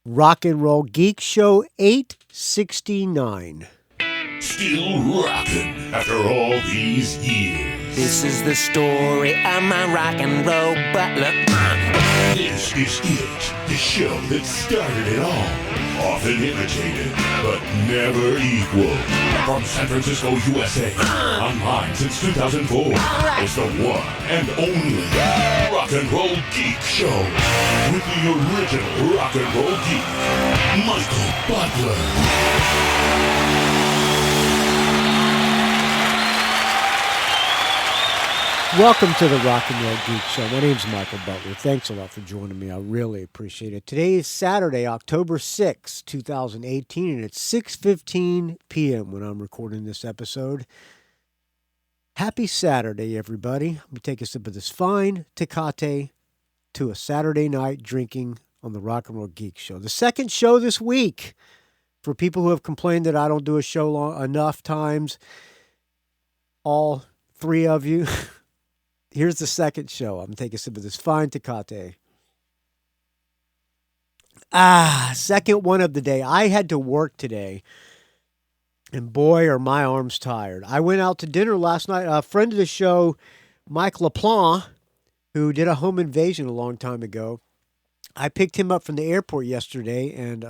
Rock and Roll Geek Show 869. Still rocking after all these years. This is the story of my rock and roll butler. This is it, the show that started it all. Often imitated, but never equal. From San Francisco, USA, online since 2004. It's the one and only Rock and Roll Geek Show. With the original rock and roll geek, Michael Butler. Welcome to the Rock and Roll Geek Show. My name's Michael Butler. Thanks a lot for joining me. I really appreciate it. Today is Saturday, October 6, 2018, and it's 6:15 p.m. when I'm recording this episode. Happy Saturday, everybody. Let me take a sip of this fine Tecate to a Saturday night drinking on the Rock and Roll Geek Show. The second show this week. For people who have complained that I don't do a show enough times, all three of you, here's the second show. I'm going to take a sip of this fine Tecate. Second one of the day. I had to work today, and boy, are my arms tired. I went out to dinner last night. A friend of the show, Mike LaPlante, who did a home invasion a long time ago, I picked him up from the airport yesterday, and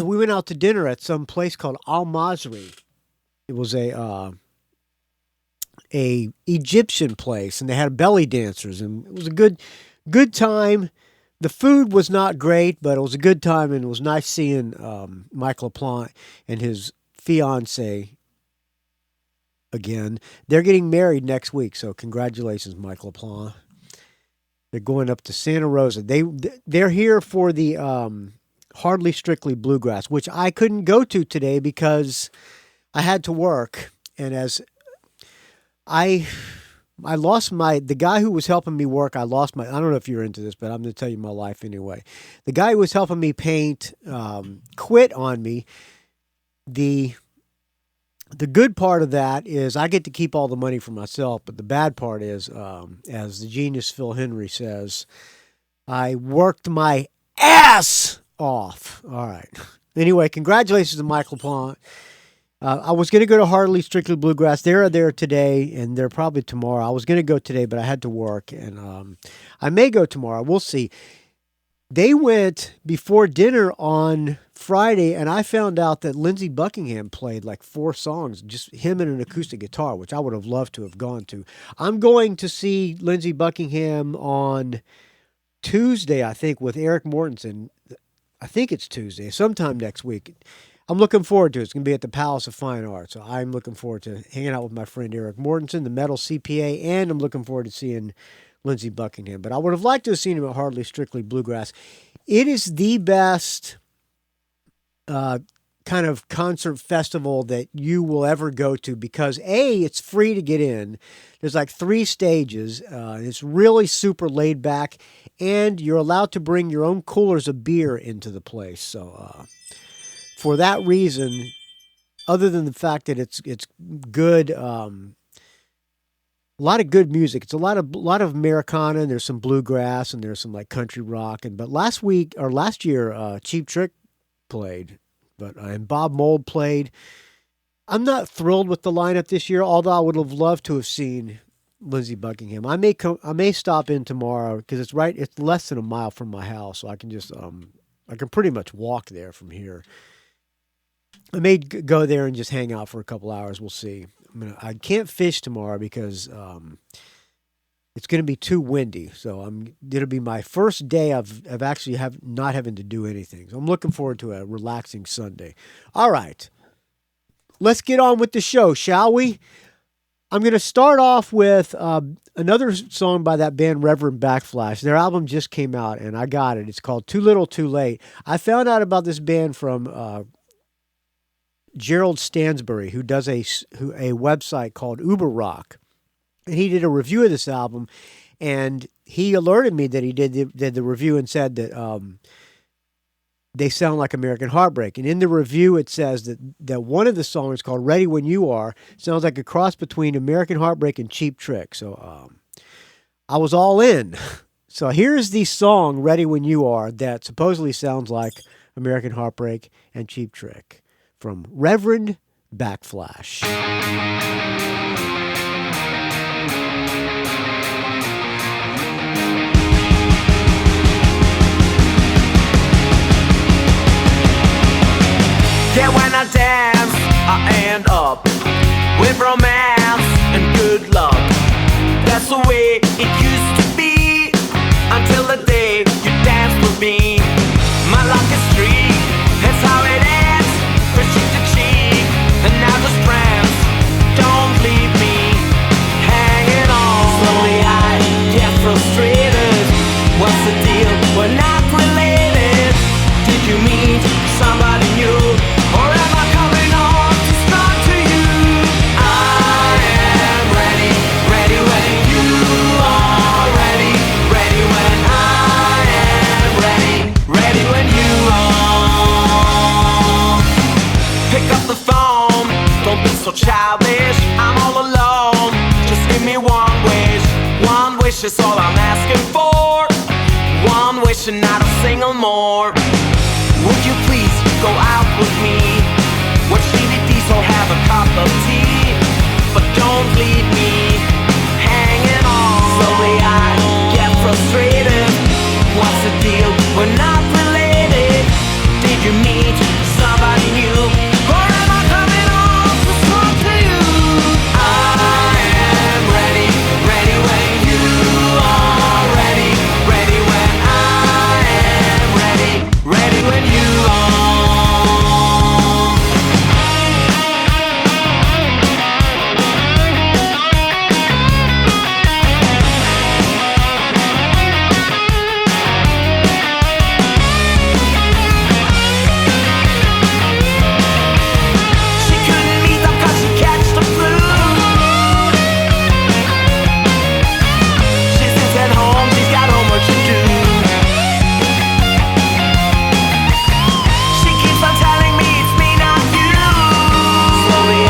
we went out to dinner at some place called Al Masri. It was a Egyptian place, and they had belly dancers, and it was a good time. The food was not great, but it was a good time, and it was nice seeing Mike LaPlante and his fiance again. They're getting married next week, so congratulations, Mike LaPlante. They're going up to Santa Rosa. They're here for the Hardly Strictly Bluegrass, which I couldn't go to today because I had to work, and as I lost the guy who was helping me work, I don't know if you're into this, but I'm going to tell you my life anyway. The guy who was helping me paint quit on me. The good part of that is I get to keep all the money for myself, but the bad part is, as the genius Phil Henry says, I worked my ass off. All right. Anyway, congratulations to Mike LaPlante. I was going to go to Hardly Strictly Bluegrass. They're there today, and they're probably tomorrow. I was going to go today, but I had to work, and I may go tomorrow. We'll see. They went before dinner on Friday, and I found out that Lindsey Buckingham played like 4 songs, just him and an acoustic guitar, which I would have loved to have gone to. I'm going to see Lindsey Buckingham on Tuesday, I think, with Eric Mortensen. I think it's Tuesday, sometime next week. I'm looking forward to it. It's going to be at the Palace of Fine Arts. So I'm looking forward to hanging out with my friend Eric Mortensen, the metal CPA, and I'm looking forward to seeing Lindsey Buckingham. But I would have liked to have seen him at Hardly Strictly Bluegrass. It is the best kind of concert festival that you will ever go to because, A, it's free to get in. There's like 3 stages. It's really super laid back, and you're allowed to bring your own coolers of beer into the place. So, for that reason, other than the fact that it's good, a lot of good music. It's a lot of Americana, and there's some bluegrass, and there's some like country rock. But last year, Cheap Trick played, and Bob Mould played. I'm not thrilled with the lineup this year, although I would have loved to have seen Lindsey Buckingham. I may stop in tomorrow because it's less than a mile from my house, so I can just I can pretty much walk there from here. I may go there and just hang out for a couple hours. We'll see. I can't fish tomorrow because it's going to be too windy. So it'll be my first day of actually not having to do anything. So I'm looking forward to a relaxing Sunday. All right. Let's get on with the show, shall we? I'm going to start off with another song by that band Reverend Backflash. Their album just came out, and I got it. It's called Too Little Too Late. I found out about this band from Gerald Stansbury, who does a website called Uber Rock. And he did a review of this album, and he alerted me that he did the review and said that they sound like American Heartbreak. And in the review, it says that one of the songs, called Ready When You Are, sounds like a cross between American Heartbreak and Cheap Trick. So I was all in. So here's the song, Ready When You Are, that supposedly sounds like American Heartbreak and Cheap Trick from Reverend Backflash. Yeah, when I dance, I end up with romance and good luck. That's the way it used to be until the day you danced with me. My luck is streak, that's how it ends, from cheek to cheek. And now just friends, don't leave me hanging on. Slowly I get frustrated. What's the deal? We're not related. Did you meet somebody new? Or am I coming on to start to you? I am ready, ready when you are ready, ready when I am ready, ready when you are. Pick up the phone, don't be so childish. I'm all alone, just give me one wish is all I'm asking for. One wish and not a single more. Would you please go out with me? Watch DVDs or have a cup of tea, but don't leave me hanging on. Slowly I get frustrated. What's the deal? We're not related. Did you meet somebody new? Or am I coming on to talk to you? I am ready, ready when you are ready, ready when I am ready, ready when you are. She couldn't meet them 'cause she catch the flu. She sits at home, she's got homework to do. She keeps on telling me it's me, not you. Slowly I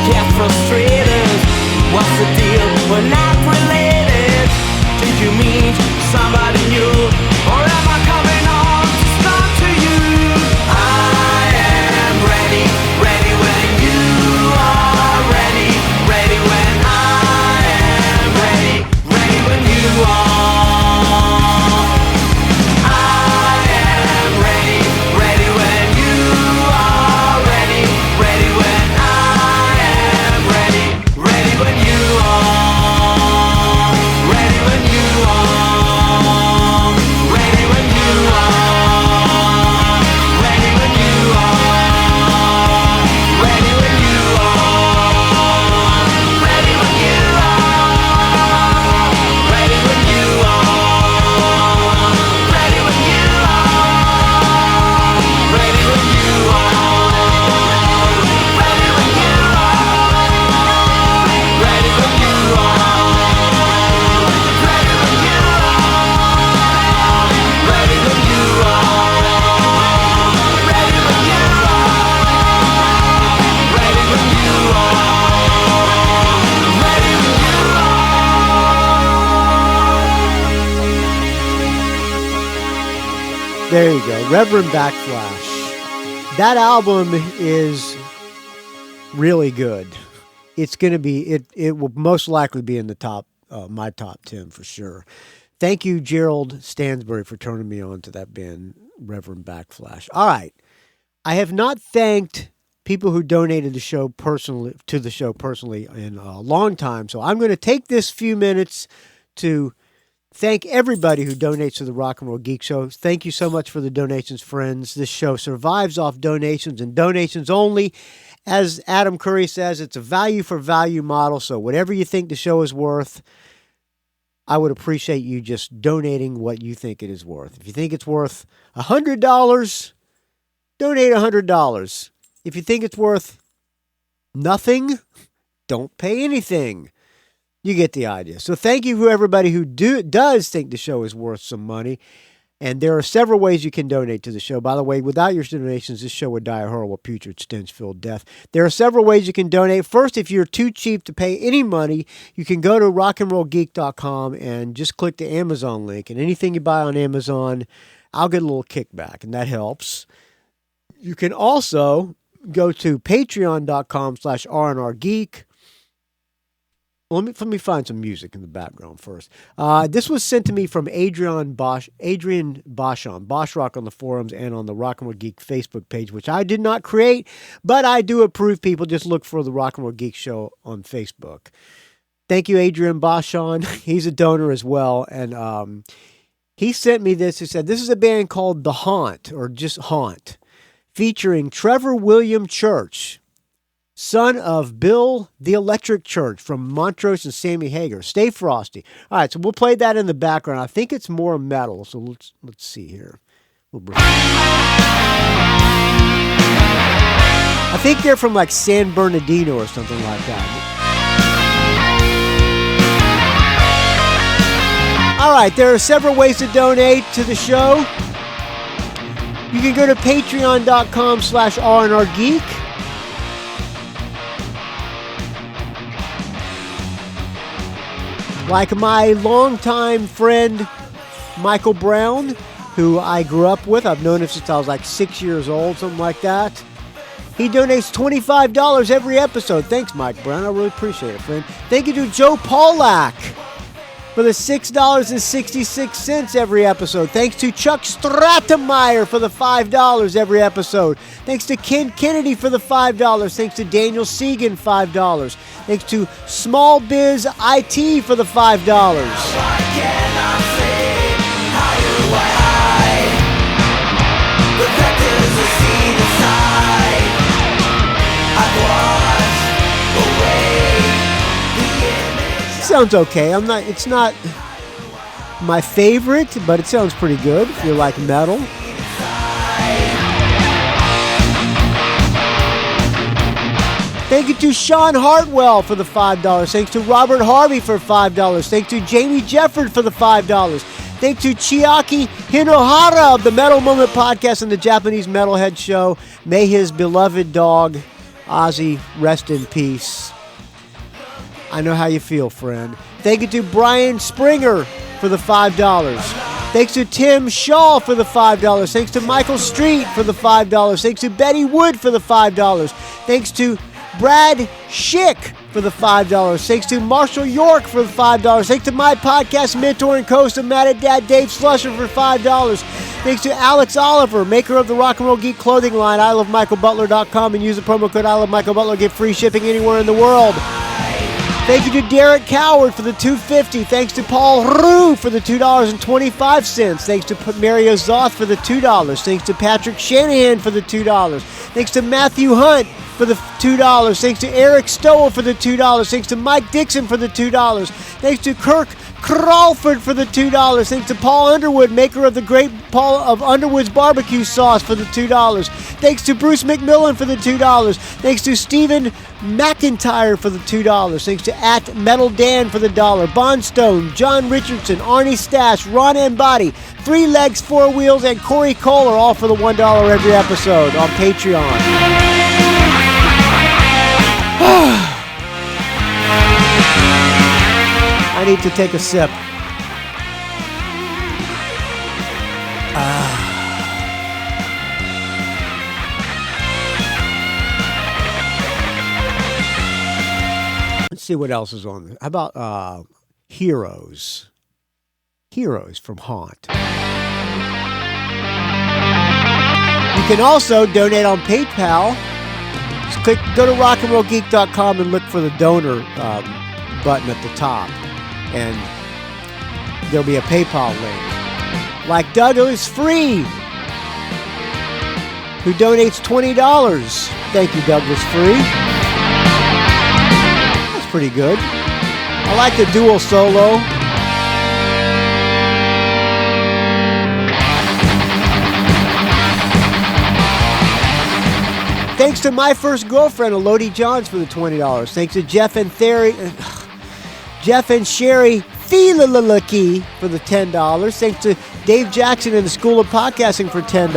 get frustrated. What's the deal? We're not related. Did you meet somebody new? Or am I coming on to start to you? I am ready, ready when you are ready, ready when I am ready, ready when you are. I am ready, ready when you are ready, ready when I am ready, ready when you are. Ready when you are. Ready when you are. Ready when you are. Ready when you are. Ready when you are. Ready when you are. Ready when you are. Ready when you are. Ready when you are. Ready when you are. Ready when you are. Ready when you are. Ready when you are. Ready when you are. Ready when you are. There you go, Reverend Backflash. That album is really good. It's going to be, it will most likely be in the top, my top 10 for sure. Thank you, Gerald Stansbury, for turning me on to that band, Reverend Backflash. All right. I have not thanked people who donated the show personally in a long time. So I'm going to take this few minutes to thank everybody who donates to the Rock and Roll Geek Show. Thank you so much for the donations, friends. This show survives off donations and donations only. As Adam Curry says, it's a value for value model. So whatever you think the show is worth, I would appreciate you just donating what you think it is worth. If you think it's worth $100, donate $100. If you think it's worth nothing, don't pay anything. You get the idea. So thank you to everybody who does think the show is worth some money. And there are several ways you can donate to the show. By the way, without your donations, this show would die a horrible, putrid, stench-filled death. There are several ways you can donate. First, if you're too cheap to pay any money, you can go to rockandrollgeek.com and just click the Amazon link. And anything you buy on Amazon, I'll get a little kickback, and that helps. You can also go to patreon.com/rnrgeek. Let me find some music in the background first. This was sent to me from Adrian Boschon, Bosch Rock on the forums and on the Rock and Roll Geek Facebook page, which I did not create, but I do approve people. Just look for the Rock and Roll Geek Show on Facebook. Thank you, Adrian Boschon. He's a donor as well, and he sent me this. He said, this is a band called The Haunt, or just Haunt, featuring Trevor William Church, son of Bill the Electric Church from Montrose and Sammy Hagar. Stay frosty. All right, so we'll play that in the background. I think it's more metal, so let's see here. I think they're from like San Bernardino or something like that. All right, there are several ways to donate to the show. You can go to patreon.com/rnrgeek. Like my longtime friend, Michael Brown, who I grew up with. I've known him since I was like 6 years old, something like that. He donates $25 every episode. Thanks, Mike Brown. I really appreciate it, friend. Thank you to Joe Pawlak for the $6.66 every episode. Thanks to Chuck Stratemeyer for the $5 every episode. Thanks to Ken Kennedy for the $5. Thanks to Daniel Segan, $5. Thanks to Small Biz IT for the $5. Sounds okay. It's not my favorite, but it sounds pretty good if you like metal. Thank you to Sean Hartwell for the $5. Thanks to Robert Harvey for $5. Thanks to Jamie Jefford for the $5. Thanks to Chiaki Hinohara of the Metal Moment Podcast and the Japanese Metalhead Show. May his beloved dog, Ozzy, rest in peace. I know how you feel, friend. Thank you to Brian Springer for the $5. Thanks to Tim Schall for the $5. Thanks to Michael Street for the $5. Thanks to Bette Wood for the $5. Thanks to Brad Shick for the $5. Thanks to Marshall York for the $5. Thanks to my podcast mentor and co-host of Mad at Dad, Dave Slusher, for $5. Thanks to Alex Oliver, maker of the Rock and Roll Geek clothing line, ilovemichaelbutler.com, and use the promo code ilovemichaelbutler, get free shipping anywhere in the world. Thank you to Derek Coward for the $2.50. Thanks to Paul Roub for the $2.25. Thanks to Mario Zoth for the $2. Thanks to Patrick Shanahan for the $2. Thanks to Matthew Hunt for the $2. Thanks to Eric Stowell for the $2. Thanks to Mike Dixon for the $2. Thanks to Kirk Crawford for the $2. Thanks to Paul Underwood, maker of the Great Paul of Underwood's barbecue sauce, for the $2. Thanks to Bruce McMillan for the $2. Thanks to Stephen McIntyre for the $2. Thanks to @MetalDan for the $1. Bondstone, John Richardson, Arnie Stash, Ron Embody, Three Legs, Four Wheels, and Corey Cole are all for the $1 every episode on Patreon. I need to take a sip. Let's see what else is on there. How about Heroes? Heroes from Haunt. You can also donate on PayPal. Just go to rockandrollgeek.com and look for the donor button at the top, and there'll be a PayPal link. Like Douglas Free, who donates $20. Thank you, Douglas Free. That's pretty good. I like the dual solo. Thanks to My First Girlfriend, Elodie Johns, for the $20. Thanks to Jeff and Sherry Feelalaki for the $10. Thanks to Dave Jackson and the School of Podcasting for $10.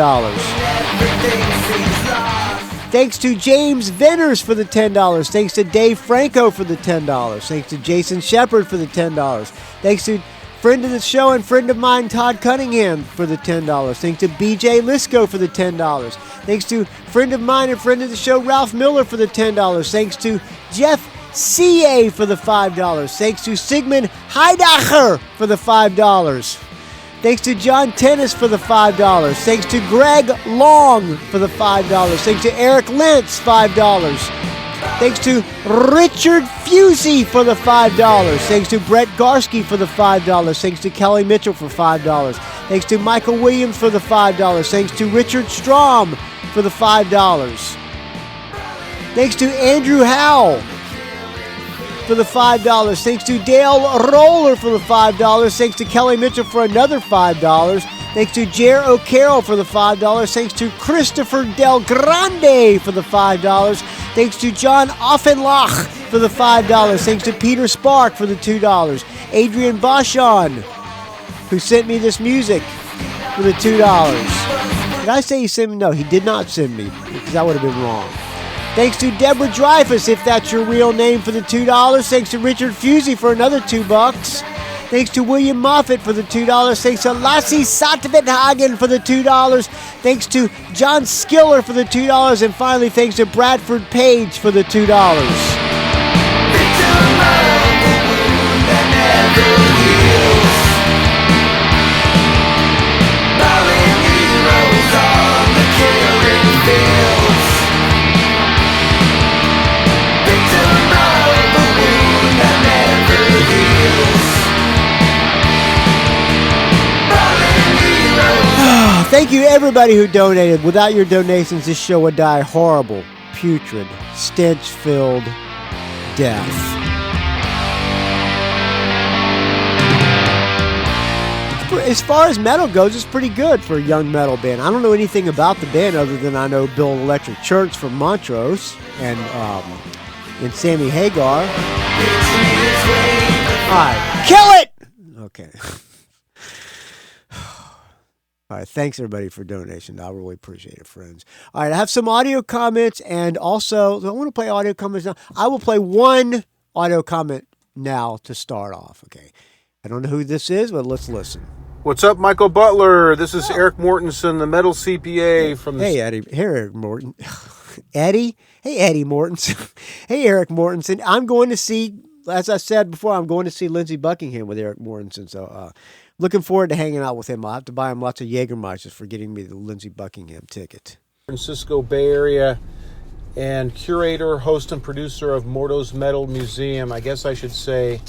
Thanks to James Venners for the $10. Thanks to Dave Franco for the $10. Thanks to Jason Shepard for the $10. Thanks to friend of the show and friend of mine, Todd Cunningham, for the $10. Thanks to BJ Lisco for the $10. Thanks to friend of mine and friend of the show, Ralph Miller, for the $10. Thanks to Jeff CA for the $5. Thanks to Sigmund Heidacher for the $5. Thanks to John Tennis for the $5. Thanks to Greg Long for the $5. Thanks to Eric Lentz, $5. Thanks to Richard Fusey for the $5. Thanks to Brett Garsky for the $5. Thanks to Kelly Mitchell for $5. Thanks to Michael Williams for the $5. Thanks to Richard Strom for the $5. Thanks to Andrew Howell for the $5. Thanks to Dale Roller for the $5. Thanks to Kelly Mitchell for another $5. Thanks to Jer O'Carroll for the $5. Thanks to Christopher Del Grande for the $5. Thanks to John Offenlach for the $5. Thanks to Peter Spark for the $2. Adrian Bashon, who sent me this music, for the $2. Did I say he sent me? No, he did not send me, because that would have been wrong. Thanks to Deborah Dreyfus, if that's your real name, for the $2. Thanks to Richard Fusey for another $2. Thanks to William Moffat for the $2. Thanks to Lassie Satvithagen for the $2. Thanks to John Skiller for the $2. And finally, thanks to Bradford Page for the $2. Thank you, everybody who donated. Without your donations, this show would die horrible, putrid, stench-filled death. As far as metal goes, it's pretty good for a young metal band. I don't know anything about the band other than I know Bill Electric Church from Montrose and Sammy Hagar. All right, kill it! Okay. All right, thanks everybody for donation. I really appreciate it, friends. All right, I have some audio comments, and also I want to play audio comments now. I will play one audio comment now to start off. Okay, I don't know who this is, but let's listen. What's up, Michael Butler? This is Eric Mortensen, the Metal CPA from the... Hey, Eddie. Hey, Eric Morton. Eddie? Hey, Eddie Mortensen. Hey, Eric Mortensen. I'm going to see, as I said before, I'm going to see Lindsey Buckingham with Eric Mortensen, so... looking forward to hanging out with him. I'll have to buy him lots of Jägermeisters for getting me the Lindsey Buckingham ticket. Francisco Bay Area and curator, host, and producer of Morto's Metal Museum. I guess I should say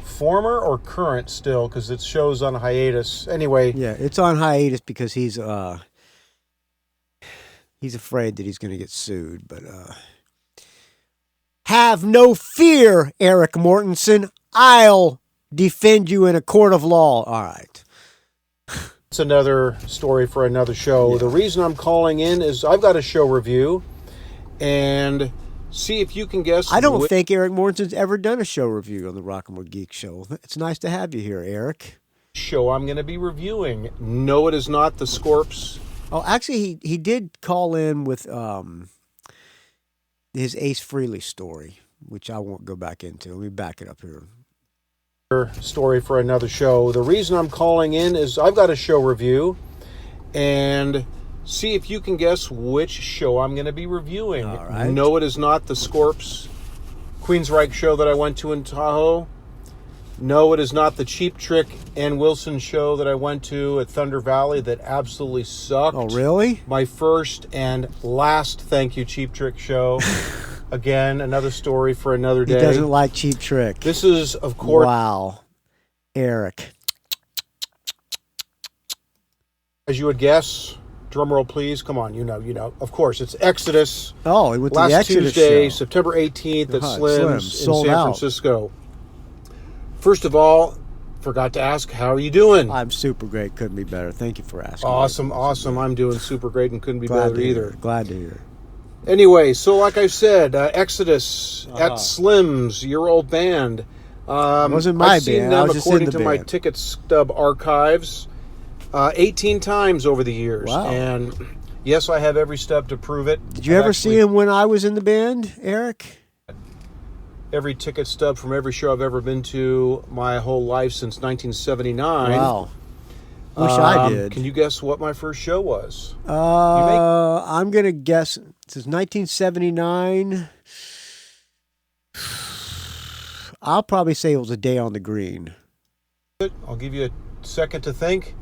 former or current still, because it shows on hiatus. Anyway. Yeah, it's on hiatus because he's afraid that he's going to get sued. But have no fear, Eric Mortensen. I'll defend you in a court of law. All right. It's another story for another show. Yeah. The reason I'm calling in is I've got a show review, and see if you can guess. I don't think Eric Mortensen's ever done a show review on the Rock and Roll Geek Show. It's nice to have you here, Eric. Show I'm going to be reviewing. No, it is not the Scorps. Oh, actually, he did call in with his Ace Frehley story, which I won't go back into. Let me back it up here. Story for another show. The reason I'm calling in is I've got a show review, and see if you can guess which show I'm going to be reviewing. All right. No, it is not the Scorps Queensryche show that I went to in Tahoe. No, it is not the Cheap Trick and Wilson show that I went to at Thunder Valley that absolutely sucked. Oh, really? My first and last thank you Cheap Trick show. Again, another story for another day. He doesn't like Cheap Trick. This is, of course... Wow. Eric. As you would guess, drumroll please, come on, you know. Of course, it's Exodus. Oh, he went to last the Exodus Tuesday, show. September 18th at Slim's in Sold San out. Francisco. First of all, forgot to ask, how are you doing? I'm super great. Couldn't be better. Thank you for asking. Awesome. I'm doing super great and couldn't be better either. Glad to hear. Anyway, so like I said, Exodus at Slim's, your old band. It wasn't my I've seen band. them, I was just in according the to my band. ticket stub archives, 18 times over the years. Wow. And yes, I have every stub to prove it. Did you ever see him when I was in the band, Eric? Every ticket stub from every show I've ever been to my whole life since 1979. Wow. Wish I did. Can you guess what my first show was? I'm going to guess since 1979. I'll probably say it was A Day on the Green. I'll give you a second to think.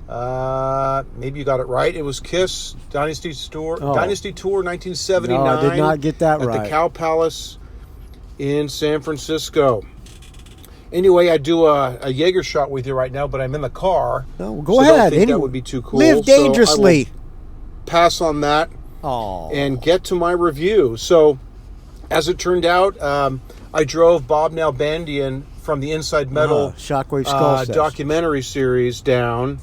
Maybe you got it right. It was Kiss Dynasty Tour, Dynasty Tour 1979. No, I did not get that right. At the Cow Palace in San Francisco. Anyway, I do a Jaeger shot with you right now, but I'm in the car. No, go ahead. Don't think that would be too cool. Live dangerously. So I will pass on that and get to my review. So, as it turned out, I drove Bob Nalbandian from the Inside Metal Shockwave Skull Sessions. documentary series down,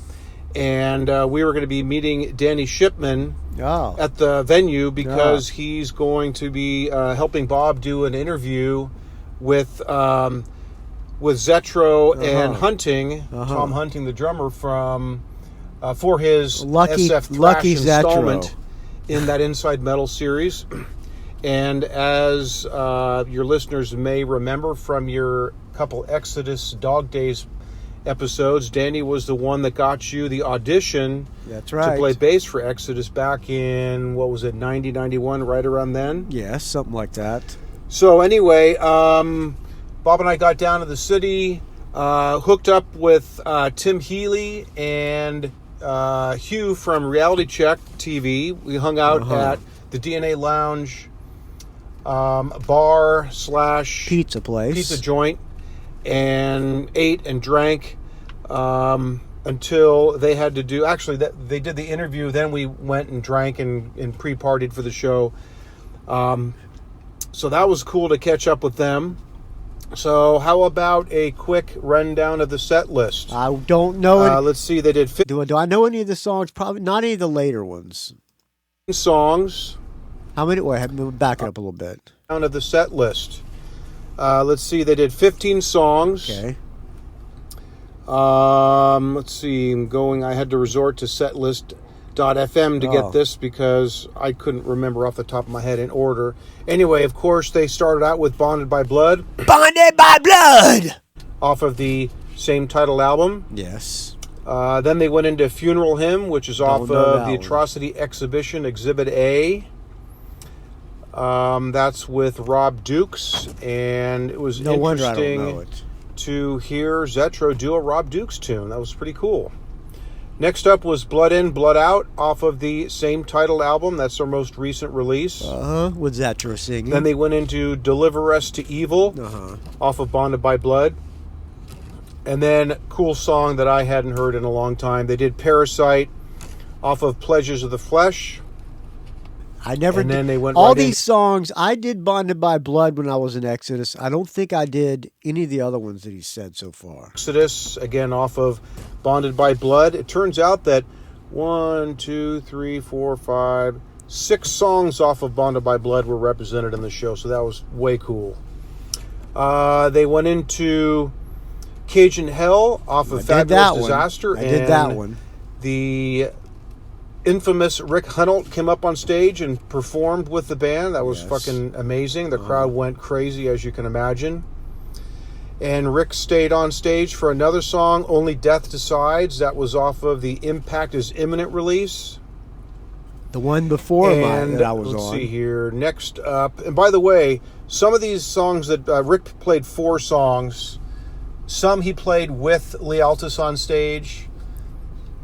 and we were going to be meeting Danny Shipman at the venue because he's going to be helping Bob do an interview with Zetro and Hunting, Tom Hunting, the drummer, from for his SF Thrash installment in that Inside Metal series. And as your listeners may remember from your couple Exodus Dog Days episodes, Danny was the one that got you the audition to play bass for Exodus back in, 90, 91, right around then? Yes, something like that. So anyway, Bob and I got down to the city, hooked up with Tim Healy and Hugh from Reality Check TV. We hung out at the DNA Lounge bar / pizza place, pizza joint, and ate and drank until they had to do. Actually, they did the interview. Then we went and drank and pre-partied for the show. So that was cool to catch up with them. So how about a quick rundown of the set list? I don't know it. Let's see. They did 15 Do I know any of the songs? Probably not any of the later ones. songs. How many? Wait, back it up a little bit. Down of the set list. Let's see. They did 15 songs. Okay. Let's see. I had to resort to setlist.fm to get this because I couldn't remember off the top of my head in order. Anyway, of course, they started out with Bonded by Blood. Bonded by Blood! Off of the same title album. Yes. Then they went into Funeral Hymn, which is off of the Atrocity Exhibition, Exhibit A. That's with Rob Dukes, and it was interesting to hear Zetro do a Rob Dukes tune. That was pretty cool. Next up was Blood In, Blood Out, off of the same title album. That's their most recent release. With Zetro singing. Then they went into Deliver Us to Evil, off of Bonded by Blood. And then, cool song that I hadn't heard in a long time. They did Parasite, off of Pleasures of the Flesh. I never and did. Then they went all these songs, I did Bonded by Blood when I was in Exodus. I don't think I did any of the other ones that he said so far. Exodus, again, off of Bonded by Blood. It turns out that 6 songs off of Bonded by Blood were represented in the show, so that was way cool. They went into Cajun Hell off of Fabulous Disaster. I did that one. The infamous Rick Hunolt came up on stage and performed with the band. That was fucking amazing. The crowd went crazy, as you can imagine. And Rick stayed on stage for another song, Only Death Decides. That was off of the Impact is Imminent release. The one before mine that I was let's on. see here. Next up, and by the way, some of these songs that Rick played 4 songs. Some he played with Lee Altus on stage,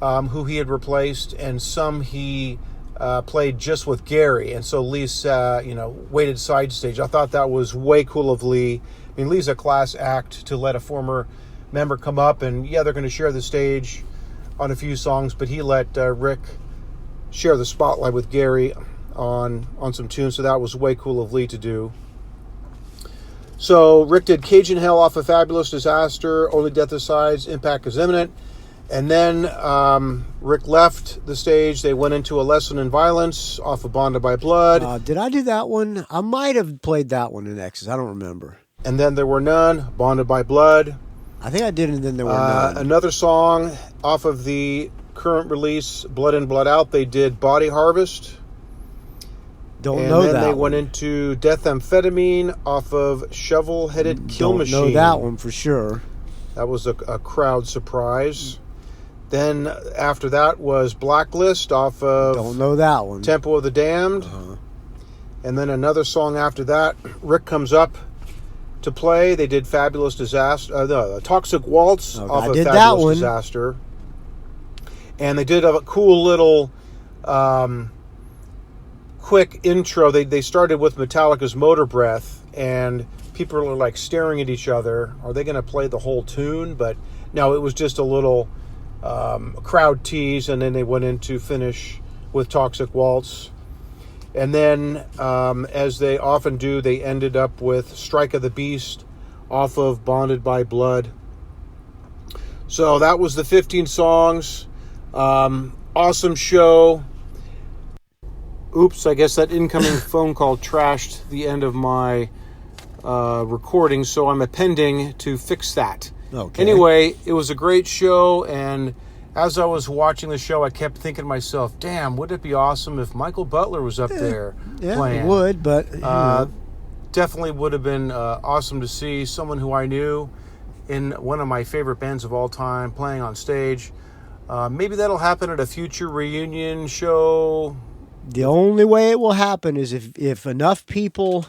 who he had replaced, and some he played just with Gary. And so Lee, waited side stage. I thought that was way cool of Lee. I mean, Lee's a class act to let a former member come up, and they're going to share the stage on a few songs, but he let Rick share the spotlight with Gary on some tunes, so that was way cool of Lee to do. So Rick did Cajun Hell off of Fabulous Disaster, Only Death Decides, Impact is Imminent, and then Rick left the stage. They went into A Lesson in Violence off of Bonded by Blood. Did I do that one? I might have played that one in Exodus. I don't remember. And Then There Were None, Bonded by Blood. I think I did, and then there were none. Another song off of the current release, Blood In, Blood Out, they did Body Harvest. Don't know that. And then they one. went into Death Amphetamine off of Shovel-Headed Kill Don't Machine. know that one for sure. That was a crowd surprise. Then after that was Blacklist off of Don't know that one. Tempo of the Damned. And then another song after that, Rick Comes Up to play. They did Fabulous Disaster, Toxic Waltz off I of did that Fabulous one. Disaster. And they did a cool little quick intro. They started with Metallica's Motor Breath, and people are like staring at each other. Are they going to play the whole tune? But no, it was just a little crowd tease, and then they went into finish with Toxic Waltz. And then, as they often do, they ended up with Strike of the Beast off of Bonded by Blood. So that was the 15 songs. Awesome show. Oops, I guess that incoming phone call trashed the end of my recording, so I'm appending to fix that. Okay. Anyway, it was a great show, and as I was watching the show, I kept thinking to myself, damn, wouldn't it be awesome if Michael Butler was up there playing? It would, but Definitely would have been awesome to see someone who I knew in one of my favorite bands of all time playing on stage. Maybe that'll happen at a future reunion show. the only way it will happen is if enough people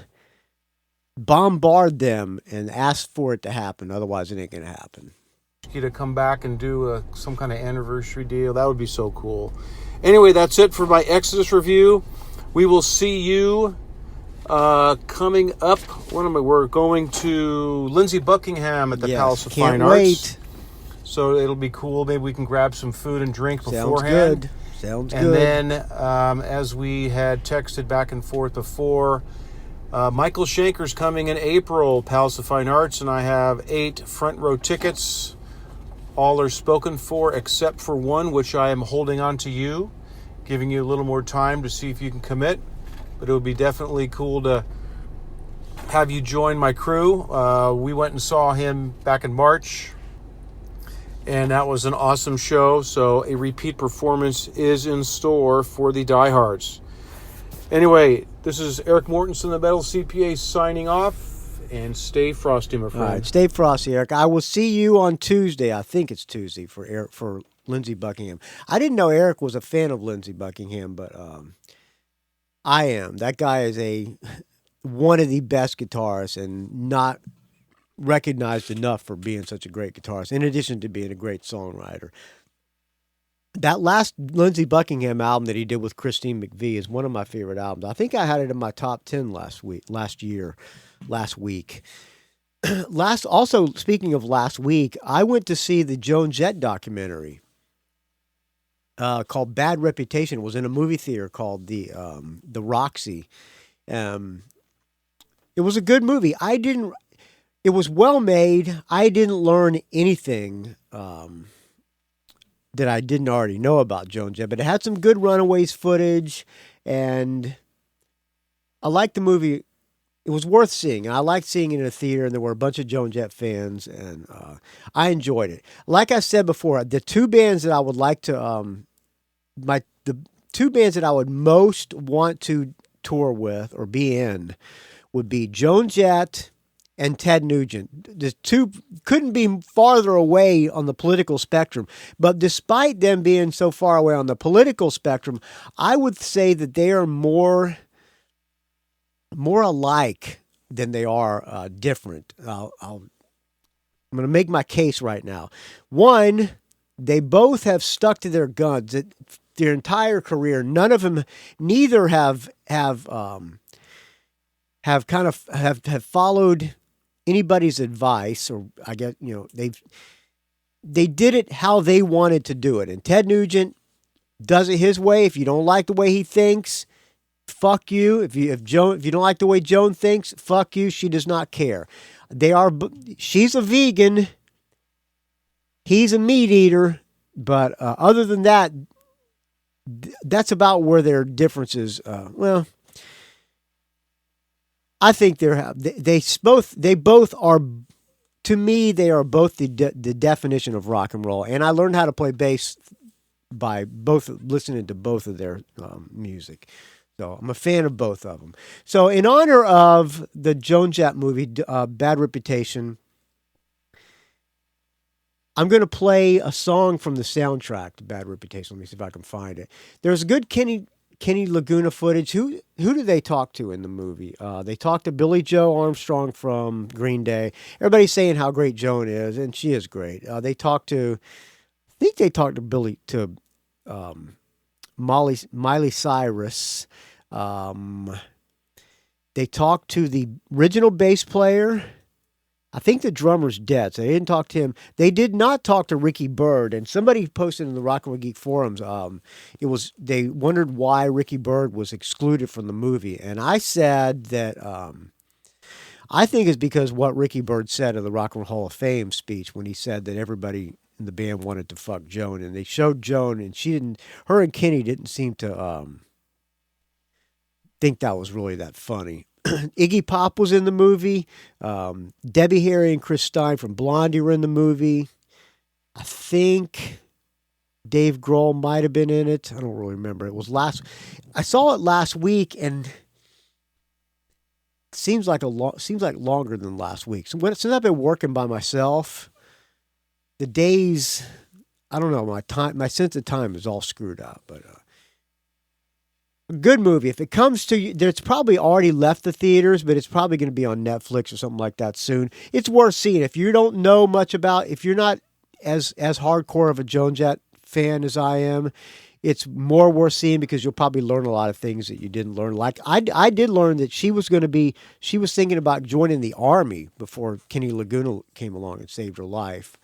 bombard them and ask for it to happen. Otherwise, it ain't going to happen. To come back and do some kind of anniversary deal. That would be so cool. Anyway, that's it for my Exodus review. We will see you coming up. We're going to Lindsey Buckingham at the Palace of Fine Arts. So it'll be cool. Maybe we can grab some food and drink beforehand. Sounds good. And then, as we had texted back and forth before, Michael Schenker's coming in April, Palace of Fine Arts, and I have 8 front row tickets. All are spoken for except for one, which I am holding on to you, giving you a little more time to see if you can commit. But it would be definitely cool to have you join my crew. We went and saw him back in March, and that was an awesome show. So a repeat performance is in store for the diehards. Anyway, this is Eric Mortensen, the Metal CPA, signing off. And stay frosty, my friend. All right, stay frosty, Eric. I will see you on Tuesday. I think it's Tuesday for Lindsey Buckingham. I didn't know Eric was a fan of Lindsey Buckingham, but I am. That guy is one of the best guitarists and not recognized enough for being such a great guitarist, in addition to being a great songwriter. That last Lindsey Buckingham album that he did with Christine McVie is one of my favorite albums. I think I had it in my top 10 last week. Also, speaking of last week, I went to see the Joan Jett documentary called Bad Reputation. It was in a movie theater called the Roxy. It was a good movie. It was well made. I didn't learn anything that I didn't already know about Joan Jett, but it had some good Runaways footage, and I liked the movie. It was worth seeing, and I liked seeing it in a theater, and there were a bunch of Joan Jett fans, and I enjoyed it. Like I said before, the two bands that I would like to, the two bands that I would most want to tour with or be in would be Joan Jett and Ted Nugent. The two couldn't be farther away on the political spectrum, but despite them being so far away on the political spectrum, I would say that they are more alike than they are different. I'm going to make my case right now. One, they both have stuck to their guns their entire career. Neither have followed anybody's advice, or I guess, they did it how they wanted to do it. And Ted Nugent does it his way. If you don't like the way he thinks, fuck you. If you don't like the way Joan thinks, fuck you. She does not care. She's a vegan. He's a meat eater. But other than that, that's about where their differences. Well, I think they both are, to me, they are both the definition of rock and roll. And I learned how to play bass by listening to both of their music. So I'm a fan of both of them. So in honor of the Joan Jett movie, Bad Reputation, I'm going to play a song from the soundtrack to Bad Reputation. Let me see if I can find it. There's good Kenny Laguna footage. Who do they talk to in the movie? They talk to Billie Joe Armstrong from Green Day. Everybody's saying how great Joan is, and she is great. They talk to Miley Cyrus. They talked to the original bass player. I think the drummer's dead, so they didn't talk to him. They did not talk to Ricky Byrd, and somebody posted in the Rock and Roll Geek forums, they wondered why Ricky Byrd was excluded from the movie, and I said that I think it's because what Ricky Byrd said in the Rock and Roll Hall of Fame speech when he said that everybody in the band wanted to fuck Joan, and they showed Joan, and her and Kenny didn't seem to think that was really that funny. Iggy Pop was in the movie. Debbie Harry and Chris Stein from Blondie were in the movie. I think Dave Grohl might have been in it. I don't really remember. I saw it last week, and it seems like longer than last week. So since I've been working by myself, the days, I don't know, my sense of time is all screwed up, but a good movie. If it comes to you, it's probably already left the theaters, but it's probably going to be on Netflix or something like that soon. It's worth seeing. If you don't know much if you're not as hardcore of a Joan Jett fan as I am, it's more worth seeing because you'll probably learn a lot of things that you didn't learn. Like I did learn that she was thinking about joining the Army before Kenny Laguna came along and saved her life.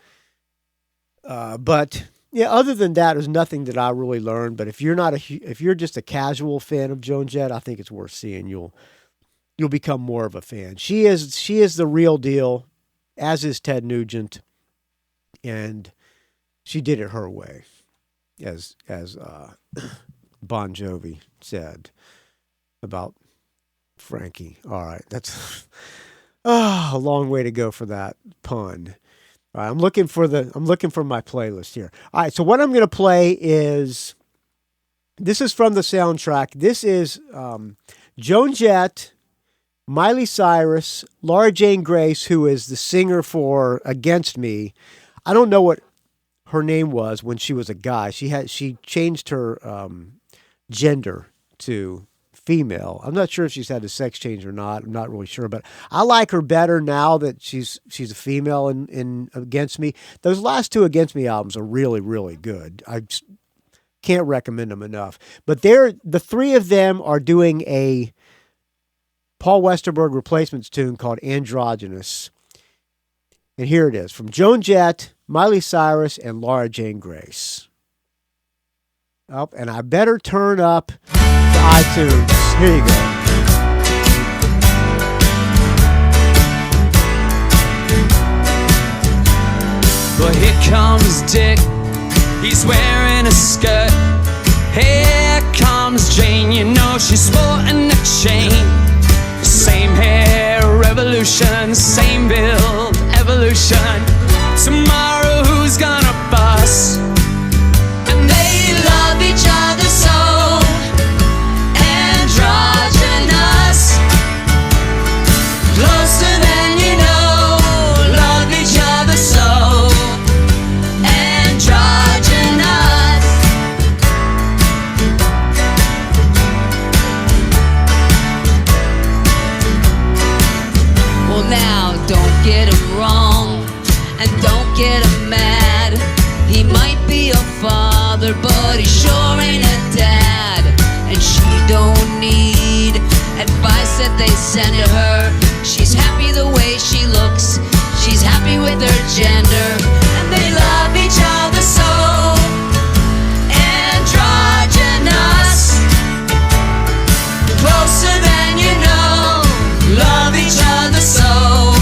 But yeah, other than that, there's nothing that I really learned. But if you're just a casual fan of Joan Jett, I think it's worth seeing. You'll become more of a fan. She is the real deal, as is Ted Nugent, and she did it her way, as Bon Jovi said about Frankie. All right, that's a long way to go for that pun. All right, I'm looking for my playlist here. All right, so what I'm going to play this is from the soundtrack. This is Joan Jett, Miley Cyrus, Laura Jane Grace, who is the singer for Against Me. I don't know what her name was when she was a guy. She changed her gender to female. I'm not sure if she's had a sex change or not. I'm not really sure, but I like her better now that she's a female in Against Me. Those last two Against Me albums are really, really good. I can't recommend them enough. But the three of them are doing a Paul Westerberg replacements tune called Androgynous. And here it is from Joan Jett, Miley Cyrus, and Laura Jane Grace. Oh, and I better turn up to iTunes. Here you go. Well, here comes Dick. He's wearing a skirt. Here comes Jane. You know she's sporting a chain. Same hair, revolution. Same build, evolution. Tomorrow who's gonna bust? And they love each other so. Androgynous. Closer than you know. Love each other so. Androgynous. Well, now don't get him wrong. And don't get him mad. He might be a father, but he sure ain't a dad. And she don't need advice that they send to her. She's happy the way she looks. She's happy with her gender. And they love each other so. Androgynous. Closer than you know. Love each other so.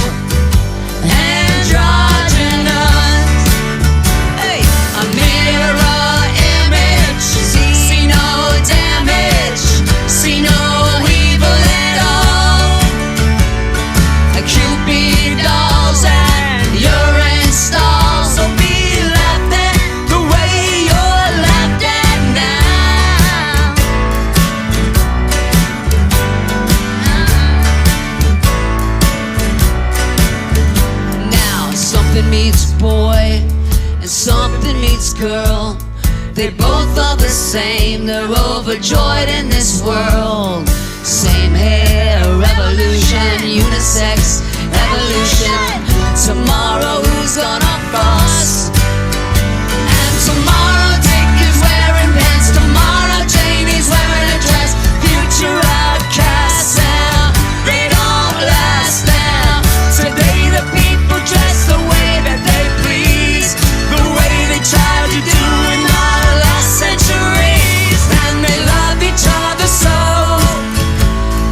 They both are the same, they're overjoyed in this world. Same hair, revolution, unisex, evolution. Tomorrow who's gonna fuss? And tomorrow Dick is wearing pants, tomorrow Janie's wearing a dress. Future outcasts now, they don't last now. Today the people dress the way that they please, the way they tried to do in our last centuries. And they love each other so,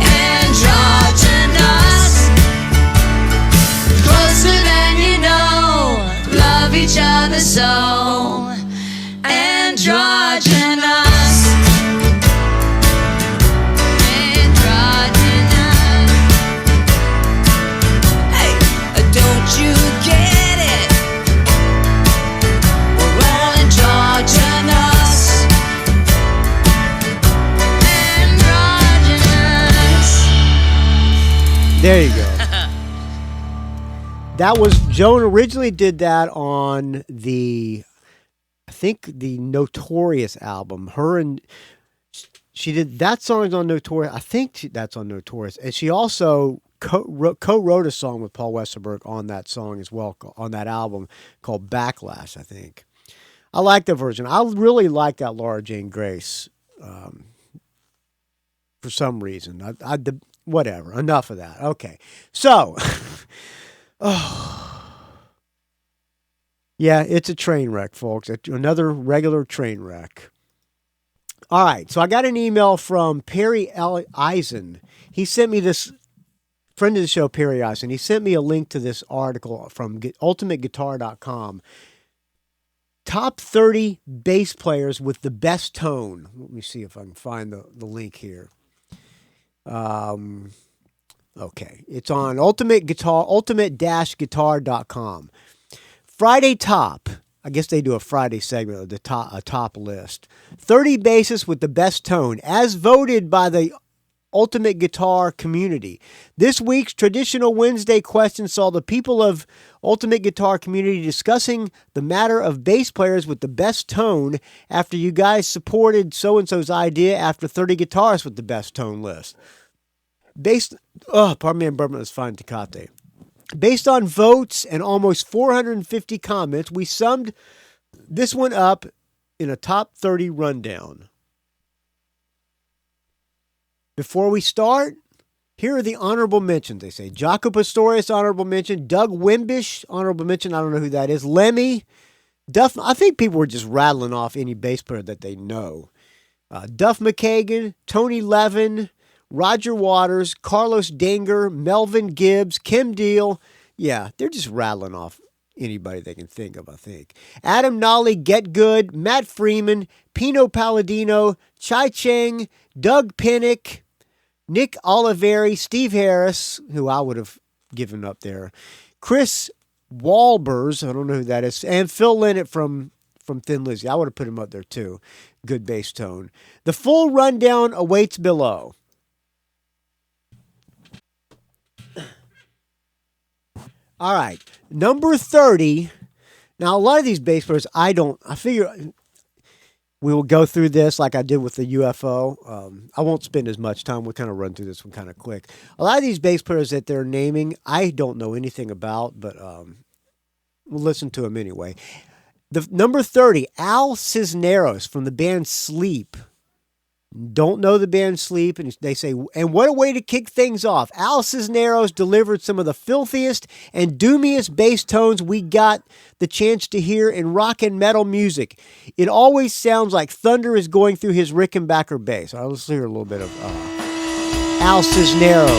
androgynous, closer than you know. Love each other so, androgynous. There you go. That was Joan originally did that on the, I think the Notorious album. Her and she did that song on Notorious. I think that's on Notorious, and she also co-wrote a song with Paul Westerberg on that song as well, on that album called Backlash. I think I like the version. I really like that Laura Jane Grace. For some reason, whatever. Enough of that. Okay. So, yeah, it's a train wreck, folks. Another regular train wreck. All right. So I got an email from Perry Eisen. He sent me this, friend of the show, Perry Eisen. He sent me a link to this article from ultimateguitar.com. Top 30 bass players with the best tone. Let me see if I can find the link here. Okay, it's on ultimate-guitar.com. Friday top. I guess they do a Friday segment of a top list. 30 bassists with the best tone, as voted by the Ultimate Guitar community. This week's traditional Wednesday question saw the people of Ultimate Guitar community discussing the matter of bass players with the best tone after you guys supported so-and-so's idea after 30 guitarists with the best tone list. Pardon me, I'm bourbon is fine, Tecate. Based on votes and almost 450 comments, we summed this one up in a top 30 rundown. Before we start, here are the honorable mentions. They say Jaco Pastorius, honorable mention. Doug Wimbish, honorable mention. I don't know who that is. Lemmy. Duff. I think people were just rattling off any bass player that they know. Duff McKagan, Tony Levin, Roger Waters, Carlos Danger, Melvin Gibbs, Kim Deal. Yeah, they're just rattling off anybody they can think of, I think. Adam Nolly, Get Good, Matt Freeman, Pino Palladino, Chai Cheng, Doug Pinnick, Nick Oliveri, Steve Harris, who I would have given up there, Chris Walbers, I don't know who that is, and Phil Lynott from Thin Lizzy. I would have put him up there too. Good bass tone. The full rundown awaits below. All right, number 30. Now, a lot of these bass players, I figure we will go through this like I did with the UFO. I won't spend as much time. We'll kind of run through this one kind of quick. A lot of these bass players that they're naming, I don't know anything about, but we'll listen to them anyway. The number 30, Al Cisneros from the band Sleep. Don't know the band Sleep, and they say, and what a way to kick things off. Al Cisneros delivered some of the filthiest and doomiest bass tones we got the chance to hear in rock and metal music. It always sounds like thunder is going through his Rickenbacker bass. All right, let's hear a little bit of Al Cisneros.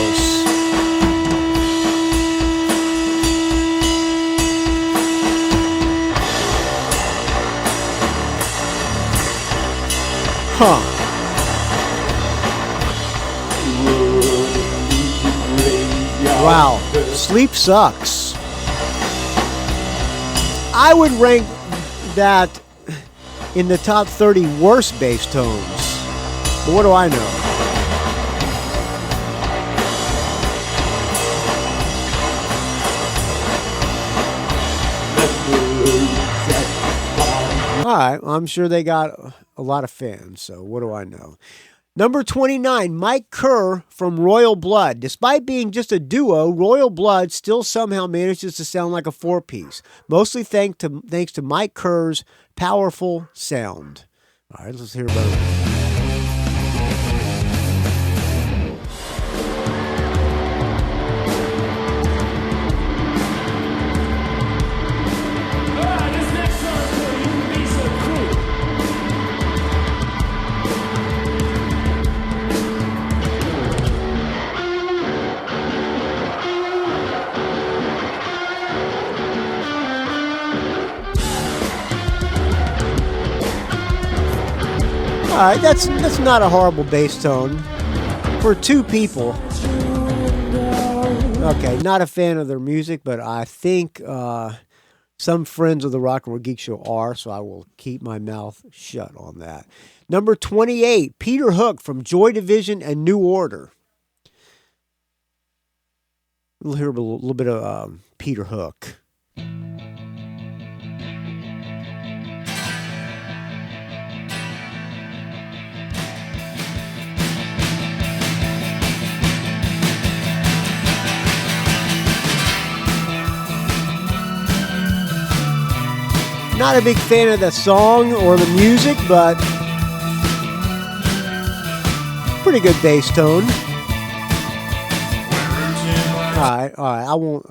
Huh. Wow, Sleep sucks. I would rank that in the top 30 worst bass tones. But what do I know? All right, I'm sure they got a lot of fans, so what do I know? Number 29, Mike Kerr from Royal Blood. Despite being just a duo, Royal Blood still somehow manages to sound like a four-piece, mostly thanks to Mike Kerr's powerful sound. All right, let's hear about it. All right, that's not a horrible bass tone for two people. Okay, not a fan of their music, but I think some friends of the Rock and Roll Geek Show are, so I will keep my mouth shut on that. Number 28, Peter Hook from Joy Division and New Order. We'll hear a little bit of Peter Hook. Not a big fan of the song or the music, but pretty good bass tone. All right. I won't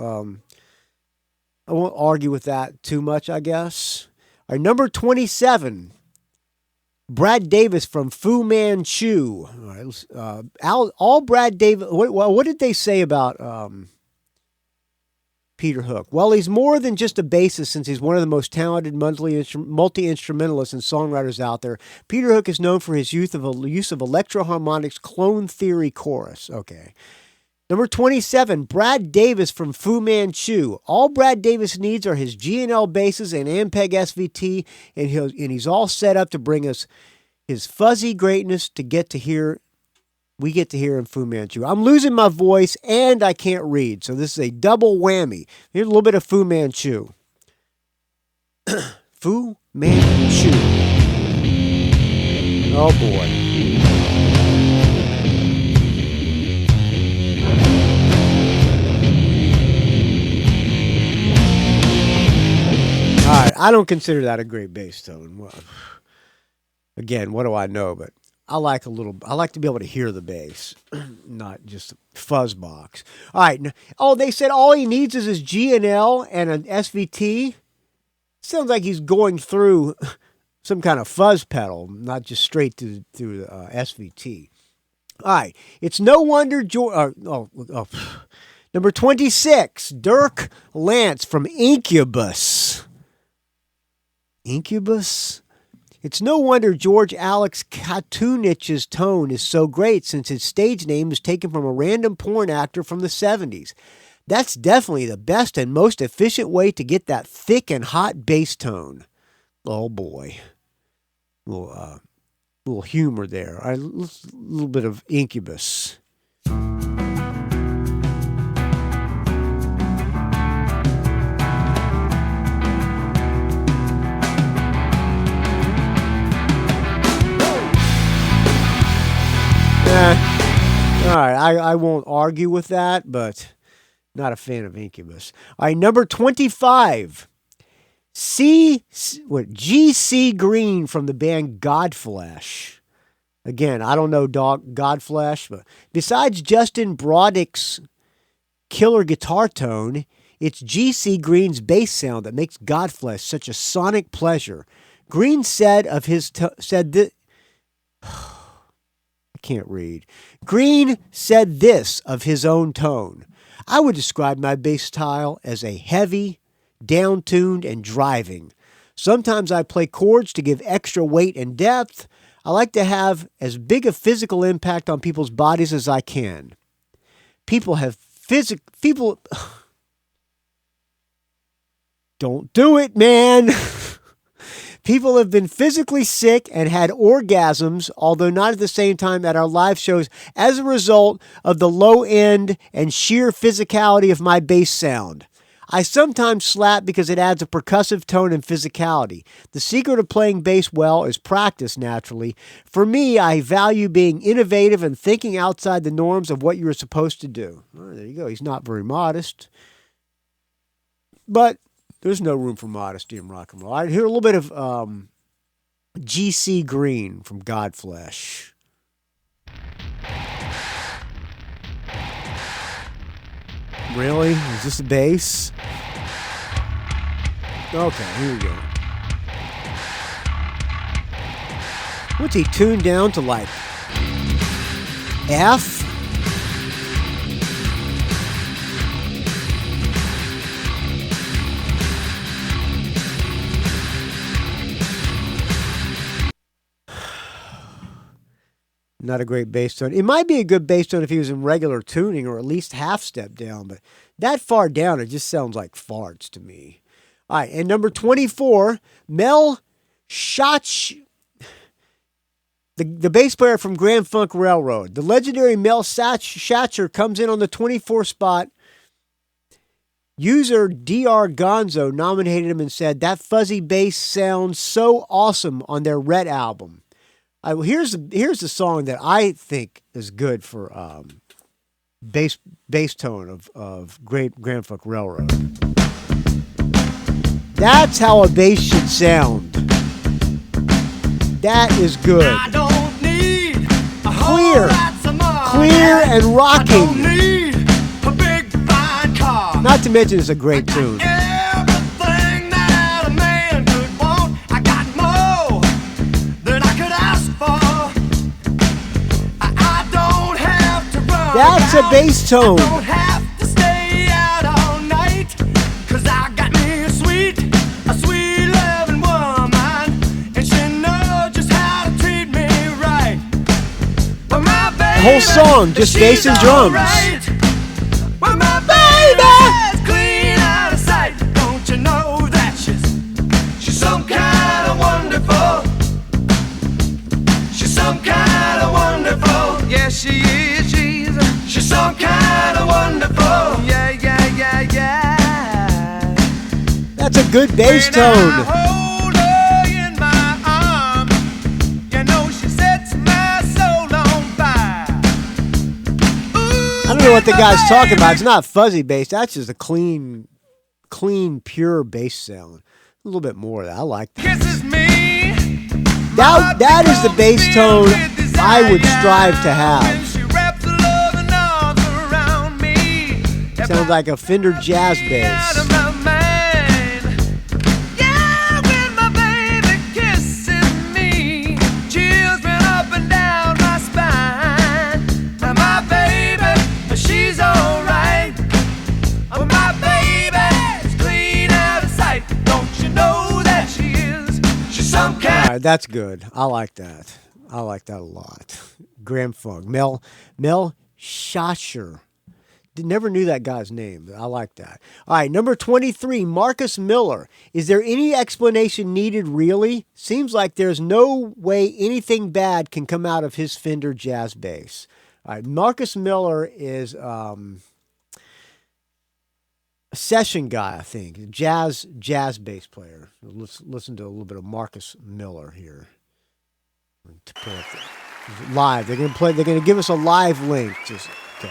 argue with that too much, I guess. All right, number 27, Brad Davis from Fu Manchu. All right, all Brad Davis. What did they say about Peter Hook? Well, he's more than just a bassist, since he's one of the most talented multi-instrumentalists and songwriters out there. Peter Hook is known for his use of Electro-Harmonix Clone Theory chorus. Okay. Number 27, Brad Davis from Fu Manchu. All Brad Davis needs are his G&L basses and Ampeg SVT, and he's all set up to bring us his fuzzy greatness we get to hear in Fu Manchu. I'm losing my voice and I can't read, so this is a double whammy. Here's a little bit of Fu Manchu. Fu Manchu. Oh boy. All right, I don't consider that a great bass tone. Well, again, what do I know? But I like to be able to hear the bass, not just fuzz box. All right. They said all he needs is his G&L and an SVT. Sounds like he's going through some kind of fuzz pedal, not just straight through the SVT. All right. It's no wonder Number 26, Dirk Lance from Incubus. Incubus? It's no wonder George Alex Katunich's tone is so great, since his stage name is taken from a random porn actor from the 70s. That's definitely the best and most efficient way to get that thick and hot bass tone. Oh boy. Little humor there. A little bit of Incubus. All right, I won't argue with that, but not a fan of Incubus. All right, number 25, G.C. Green from the band Godflesh. Again, I don't know Godflesh, but besides Justin Broderick's killer guitar tone, it's G.C. Green's bass sound that makes Godflesh such a sonic pleasure. Green said of his can't read. Green said this of his own tone: I would describe my bass style as a heavy, down-tuned, and driving. Sometimes I play chords to give extra weight and depth. I like to have as big a physical impact on people's bodies as I can. People don't do it, man. People have been physically sick and had orgasms, although not at the same time, at our live shows as a result of the low end and sheer physicality of my bass sound. I sometimes slap because it adds a percussive tone and physicality. The secret of playing bass well is practice, naturally. For me, I value being innovative and thinking outside the norms of what you're supposed to do. Well, there you go. He's not very modest. But there's no room for modesty in rock and roll. All right, here a little bit of G.C. Green from Godflesh. Really? Is this a bass? Okay, here we go. What's he tuned down to, like F? Not a great bass tone. It might be a good bass tone if he was in regular tuning or at least half step down, but that far down, it just sounds like farts to me. All right, and number 24, Mel Schatz, the bass player from Grand Funk Railroad. The legendary Mel Schatzer comes in on the 24th spot. User DR Gonzo nominated him and said, that fuzzy bass sounds so awesome on their Ret album. Here's the song that I think is good for bass tone of Grand Funk Railroad. That's how a bass should sound. That is good. I don't need a Clear. whole lots of money. Clear and rocking. I don't need a big fine car. Not to mention it's a great tune. Everything that a man could want, I got more than I could ask for. I don't have to run. That's a out. bass tone. I don't have to stay out all night, 'cause I got me a sweet loving woman, and she knows just how to treat me right. But my baby, The whole song, just bass and drums. Right. Well, my baby's clean out of sight. Don't you know that she's some kind of wonderful? She's some kind of wonderful. Yes, she is. She's some kind of wonderful. Yeah, yeah, yeah, yeah. That's a good bass When I tone. hold her in my arms, you know she sets my soul on fire. Ooh, I don't know what the guy's talking about. It's not fuzzy bass. That's just a clean, pure bass sound. A little bit more of that. I like that. kisses me. That is the bass tone I would strive to have. When she wraps her loving arms around me. Sounds like a Fender jazz Out bass. of my mind. Yeah, when my baby kisses me, chills run up and down my spine. And my baby, she's alright. Oh, my baby's clean out of sight. Don't you know that she is? She's some kind. All right, that's good. I like that. I like that a lot. Grand Funk. Mel Schatzer. Never knew that guy's name, but I like that. All right, number 23, Marcus Miller. Is there any explanation needed, really? Seems like there's no way anything bad can come out of his Fender jazz bass. All right, Marcus Miller is a session guy, I think. Jazz bass player. Let's listen to a little bit of Marcus Miller here. To pull up live. They're gonna give us a live link. Okay.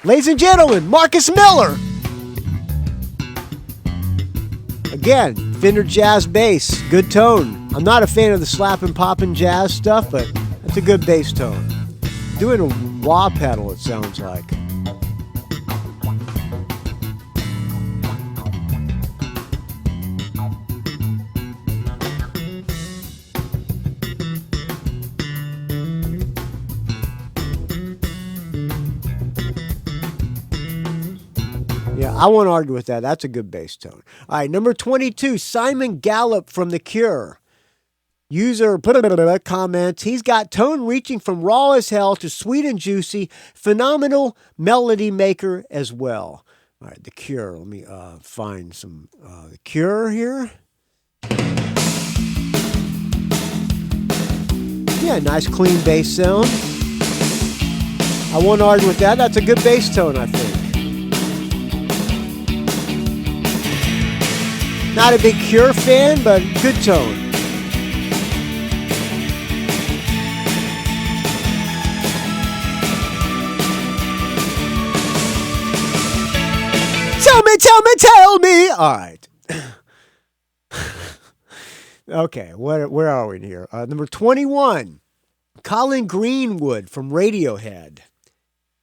Ladies and gentlemen, Marcus Miller. Again, Fender jazz bass, good tone. I'm not a fan of the slapping, popping jazz stuff, but that's a good bass tone. Doing a wah pedal, it sounds like. Yeah, I won't argue with that. That's a good bass tone. All right, number 22, Simon Gallup from The Cure. User comments, he's got tone reaching from raw as hell to sweet and juicy, phenomenal melody maker as well. All right, The Cure. Let me find some The Cure here. Yeah, nice clean bass sound. I won't argue with that. That's a good bass tone, I think. Not a big Cure fan, but good tone. Tell me. All right. Okay, where are we here? Number 21, Colin Greenwood from Radiohead.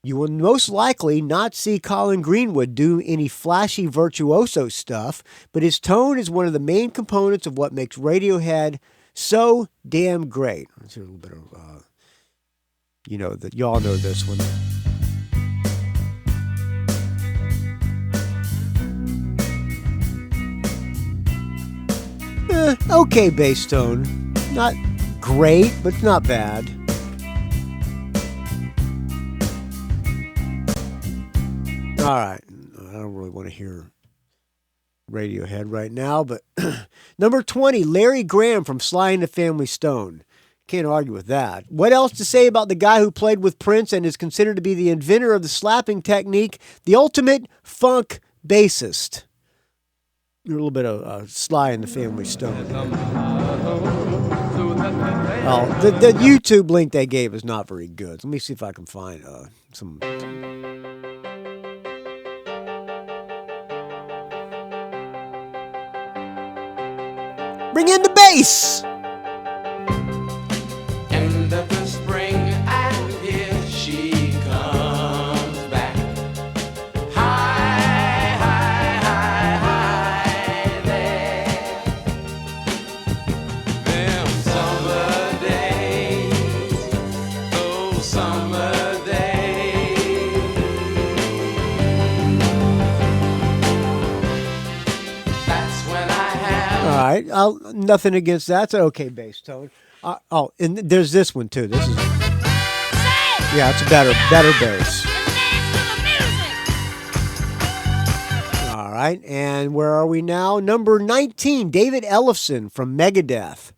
You will most likely not see Colin Greenwood do any flashy virtuoso stuff, but his tone is one of the main components of what makes Radiohead so damn great. Let's hear a little bit of, y'all know this one. Okay bass tone. Not great, but not bad. All right. I don't really want to hear Radiohead right now, but number 20, Larry Graham from Sly and the Family Stone. Can't argue with that. What else to say about the guy who played with Prince and is considered to be the inventor of the slapping technique, the ultimate funk bassist? A little bit of Sly and the Family Stone. Oh, the YouTube link they gave is not very good. Let me see if I can find some. Bring in the bass. End of the spring, and here she comes back. High, high, high, high there. Them summer days, oh summer days. That's when I have. All right, nothing against that. It's an okay bass tone. And there's this one too. This is, yeah, it's a better bass. All right, and where are we now? Number 19, David Ellefson from Megadeth.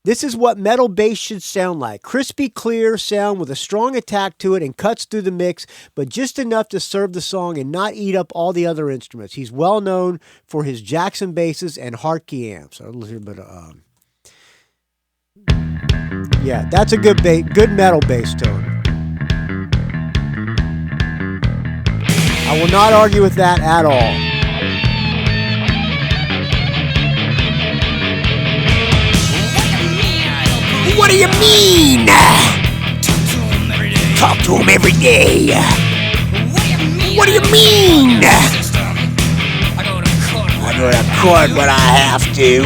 This is what metal bass should sound like. Crispy, clear sound with a strong attack to it and cuts through the mix, but just enough to serve the song and not eat up all the other instruments. He's well known for his Jackson basses and Hartke amps. A little bit of, yeah, that's a good metal bass tone. I will not argue with that at all. What do you mean? Talk to him every day. What do you mean? I go to court, but I have to.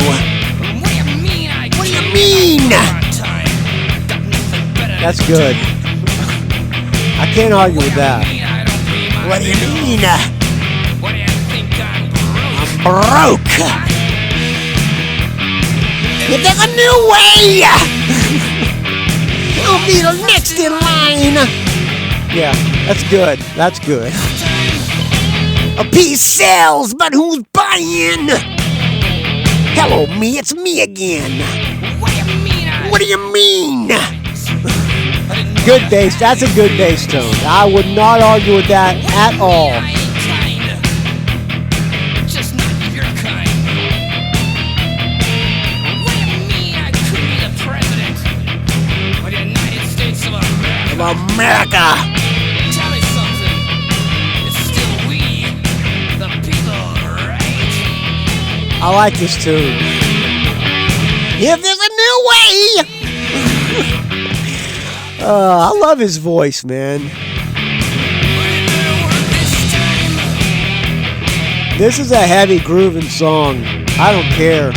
What do you mean? That's good. I can't argue with that. What do you mean? I'm broke. If there's a new way, I'll be the next in line. Yeah, that's good. That's good. A piece sells, but who's buying? Hello, me. It's me again. What do you mean? Good bass. That's a good bass tone. I would not argue with that at all. America. Tell me something. It's still we, the people, right? I like this tune. If there's a new way. I love his voice, man. This is a heavy grooving song. I don't care.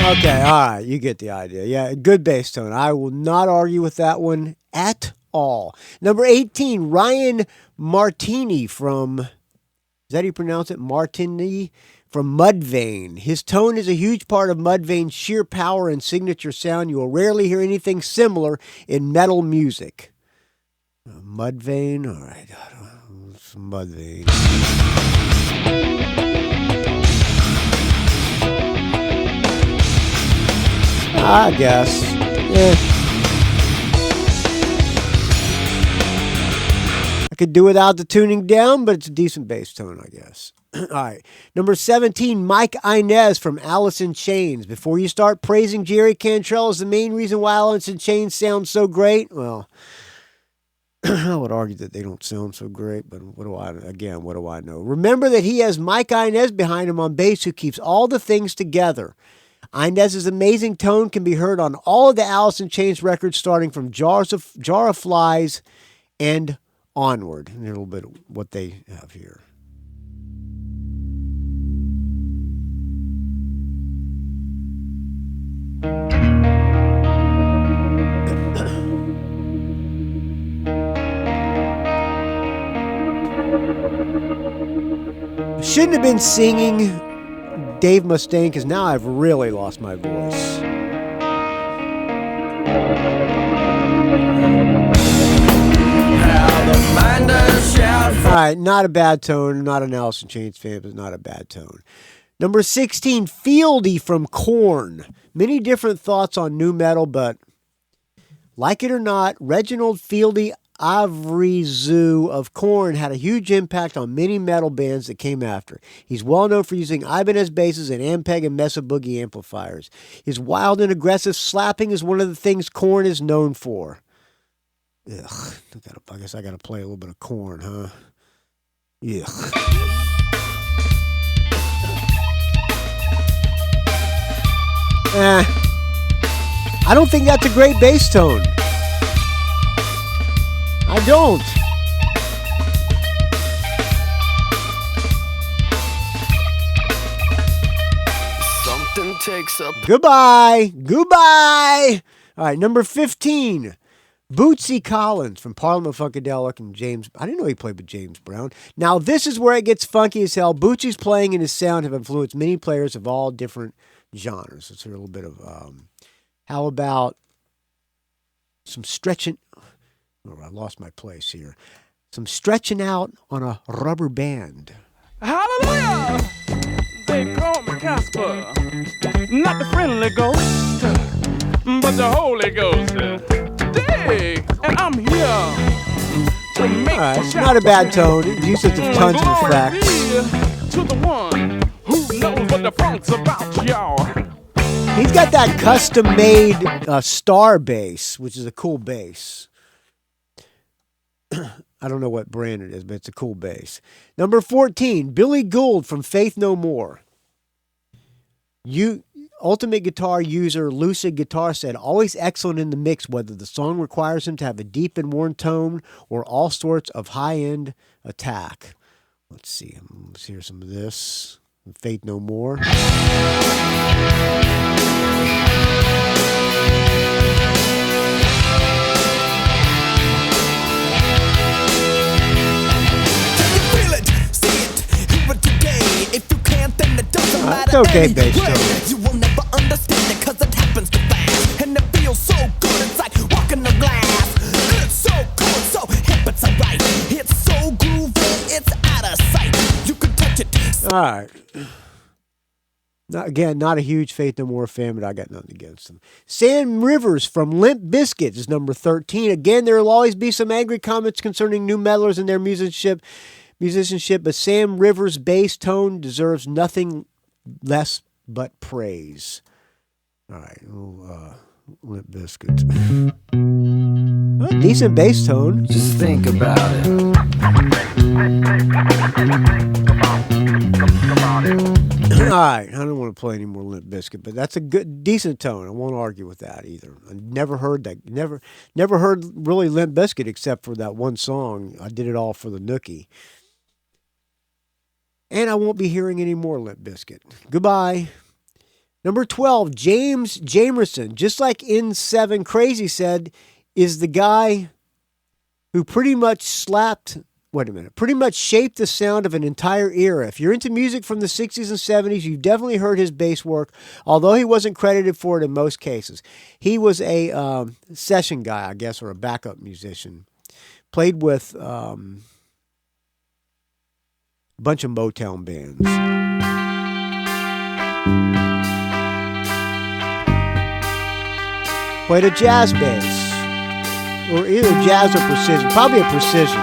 Okay, all right, you get the idea. Yeah, good bass tone. I will not argue with that one at all. Number 18, Ryan Martini from, is that how you pronounce it? Martini from Mudvayne. His tone is a huge part of Mudvayne's sheer power and signature sound. You will rarely hear anything similar in metal music. Mudvayne, all right. some Mudvayne. I guess. Yeah. I could do without the tuning down, but it's a decent bass tone, I guess. All right. Number 17, Mike Inez from Alice in Chains. Before you start praising Jerry Cantrell as the main reason why Alice in Chains sounds so great, well, I would argue that they don't sound so great, but what do I know? Remember that he has Mike Inez behind him on bass who keeps all the things together. Inez's amazing tone can be heard on all of the Alice in Chains records starting from Jar of Flies and onward. And a little bit of what they have here. Shouldn't have been singing Dave Mustaine because now I've really lost my voice. All right, not a bad tone. Not an Alice in Chains fan, but not a bad tone. Number 16, Fieldy from Korn. Many different thoughts on nu metal, but like it or not, Reginald Fieldy Avrizu of Korn had a huge impact on many metal bands that came after. He's well known for using Ibanez basses and Ampeg and Mesa Boogie amplifiers. His wild and aggressive slapping is one of the things Korn is known for. Ugh, I guess I gotta play a little bit of Korn, huh? Ugh. I don't think that's a great bass tone. I don't. Something takes up. Goodbye. All right, number 15. Bootsy Collins from Parliament Funkadelic and James. I didn't know he played with James Brown. Now, this is where it gets funky as hell. Bootsy's playing and his sound have influenced many players of all different genres. Let's hear a little bit of, how about some stretching? Oh, I lost my place here. Some stretching out on a rubber band. Hallelujah! They call me Casper, not the friendly ghost, but the Holy Ghost. Dig, and I'm here to make. All right, it's not a bad tone. It uses tons of effects. To the one who knows what the funk's about, y'all. He's got that custom-made Star bass, which is a cool bass. I don't know what brand it is, but it's a cool bass. Number 14, Billy Gould from Faith No More. Ultimate guitar user, Lucid Guitar said, always excellent in the mix, whether the song requires him to have a deep and worn tone or all sorts of high-end attack. Let's see. Let's hear some of this. Faith No More. It's okay, bass tone. You will never understand it cause it happens too fast. And it feels so good, it's like walking the glass. It's so cool, it's so hip, it's alright. It's so groovy, it's out of sight. You can touch it. All right. Not a huge Faith No More fan, but I got nothing against them. Sam Rivers from Limp Bizkit is number 13. Again, there will always be some angry comments concerning new metalers and their musicianship, but Sam Rivers' bass tone deserves nothing less but praise. All right, Limp Bizkit. Oh, decent bass tone. Just think about it. All right, I don't want to play any more Limp Bizkit, but that's a decent tone. I won't argue with that either. I never heard that. Never heard really Limp Bizkit except for that one song. I Did It All for the Nookie. And I won't be hearing any more Limp Bizkit. Goodbye. Number 12, James Jamerson, just like N7 Crazy said, is the guy who pretty much shaped the sound of an entire era. If you're into music from the 60s and 70s, you've definitely heard his bass work, although he wasn't credited for it in most cases. He was a session guy, I guess, or a backup musician. Played with A bunch of Motown bands. Played a jazz bass. Or either jazz or precision. Probably a precision.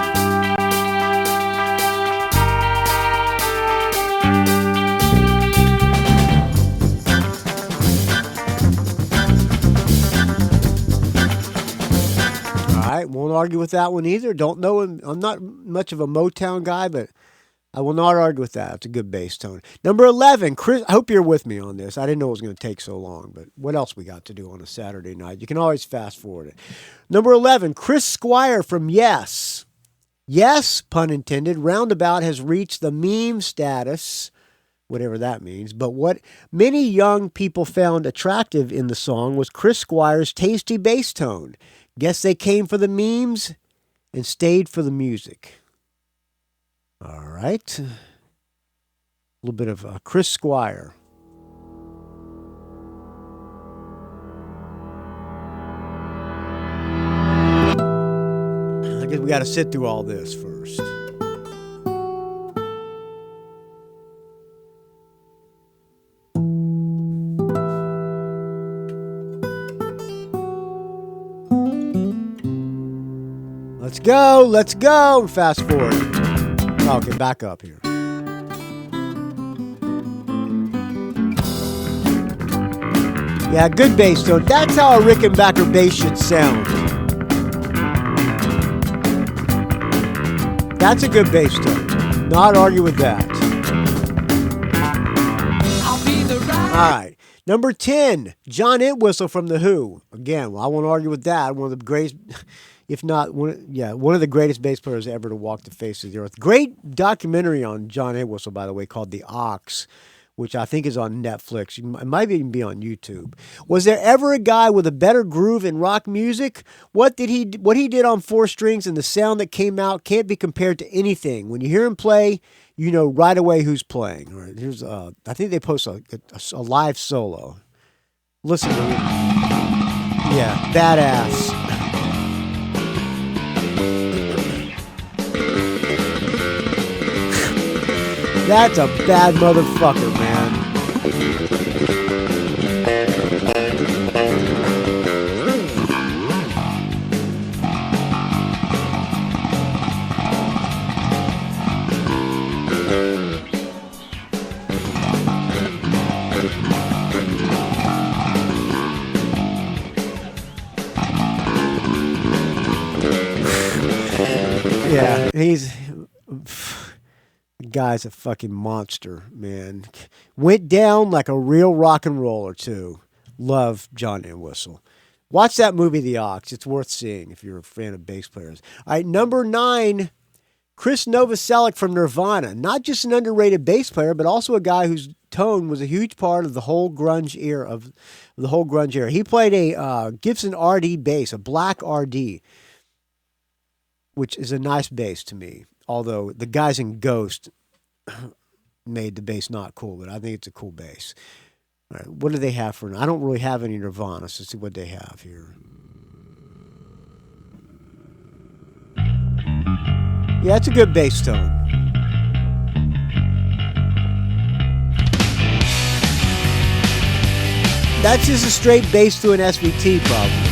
Won't argue with that one either. Don't know him. I'm not much of a Motown guy, but I will not argue with that. It's a good bass tone. Number 11, Chris. I hope you're with me on this. I didn't know it was going to take so long, but what else we got to do on a Saturday night? You can always fast forward it. Number 11, Chris Squire from Yes. Yes, pun intended, Roundabout has reached the meme status, whatever that means. But what many young people found attractive in the song was Chris Squire's tasty bass tone. Guess they came for the memes and stayed for the music. All right. A little bit of Chris Squire. I guess we got to sit through all this first. Let's go. Fast forward. Okay, back up here. Yeah, good bass tone. That's how a Rickenbacker bass should sound. That's a good bass tone. Not argue with that. All right. Number 10, John Entwistle from The Who. Again, I won't argue with that. One of the greatest... If not, one of the greatest bass players ever to walk the face of the earth. Great documentary on John Entwistle, by the way, called The Ox, which I think is on Netflix. It might even be on YouTube. Was there ever a guy with a better groove in rock music? What he did on 4 strings and the sound that came out can't be compared to anything. When you hear him play, you know right away who's playing. All right, here's I think they post a live solo. Listen to it. Yeah, badass. That's a bad motherfucker, man. Yeah, guy's a fucking monster, man. Went down like a real rock and roller, too. Love John Entwistle. Watch that movie, The Ox. It's worth seeing if you're a fan of bass players. All right, number 9, Chris Novoselic from Nirvana. Not just an underrated bass player, but also a guy whose tone was a huge part of the whole grunge era. He played a Gibson RD bass, a black RD, which is a nice bass to me. Although the guys in Ghost made the bass not cool, but I think it's a cool bass. All right, what do they have for? I don't really have any Nirvana, so let's see what they have here. Yeah, it's a good bass tone. That's just a straight bass to an SVT, probably.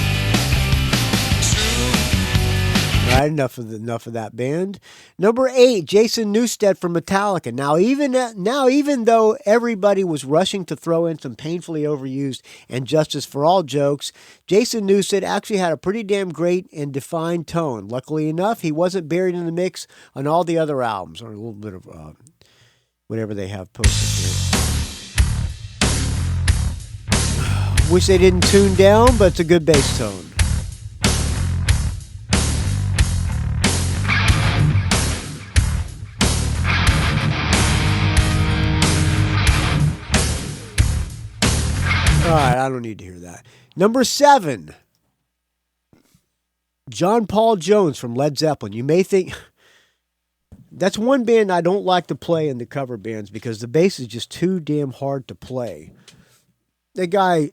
All right, enough of that band. Number 8, Jason Newsted from Metallica. Now, even though everybody was rushing to throw in some painfully overused and Justice for All jokes, Jason Newsted actually had a pretty damn great and defined tone. Luckily enough, he wasn't buried in the mix on all the other albums, or a little bit of whatever they have posted here. Wish they didn't tune down, but it's a good bass tone. All right, I don't need to hear that. Number 7, John Paul Jones from Led Zeppelin. You may think that's one band I don't like to play in the cover bands because the bass is just too damn hard to play. The guy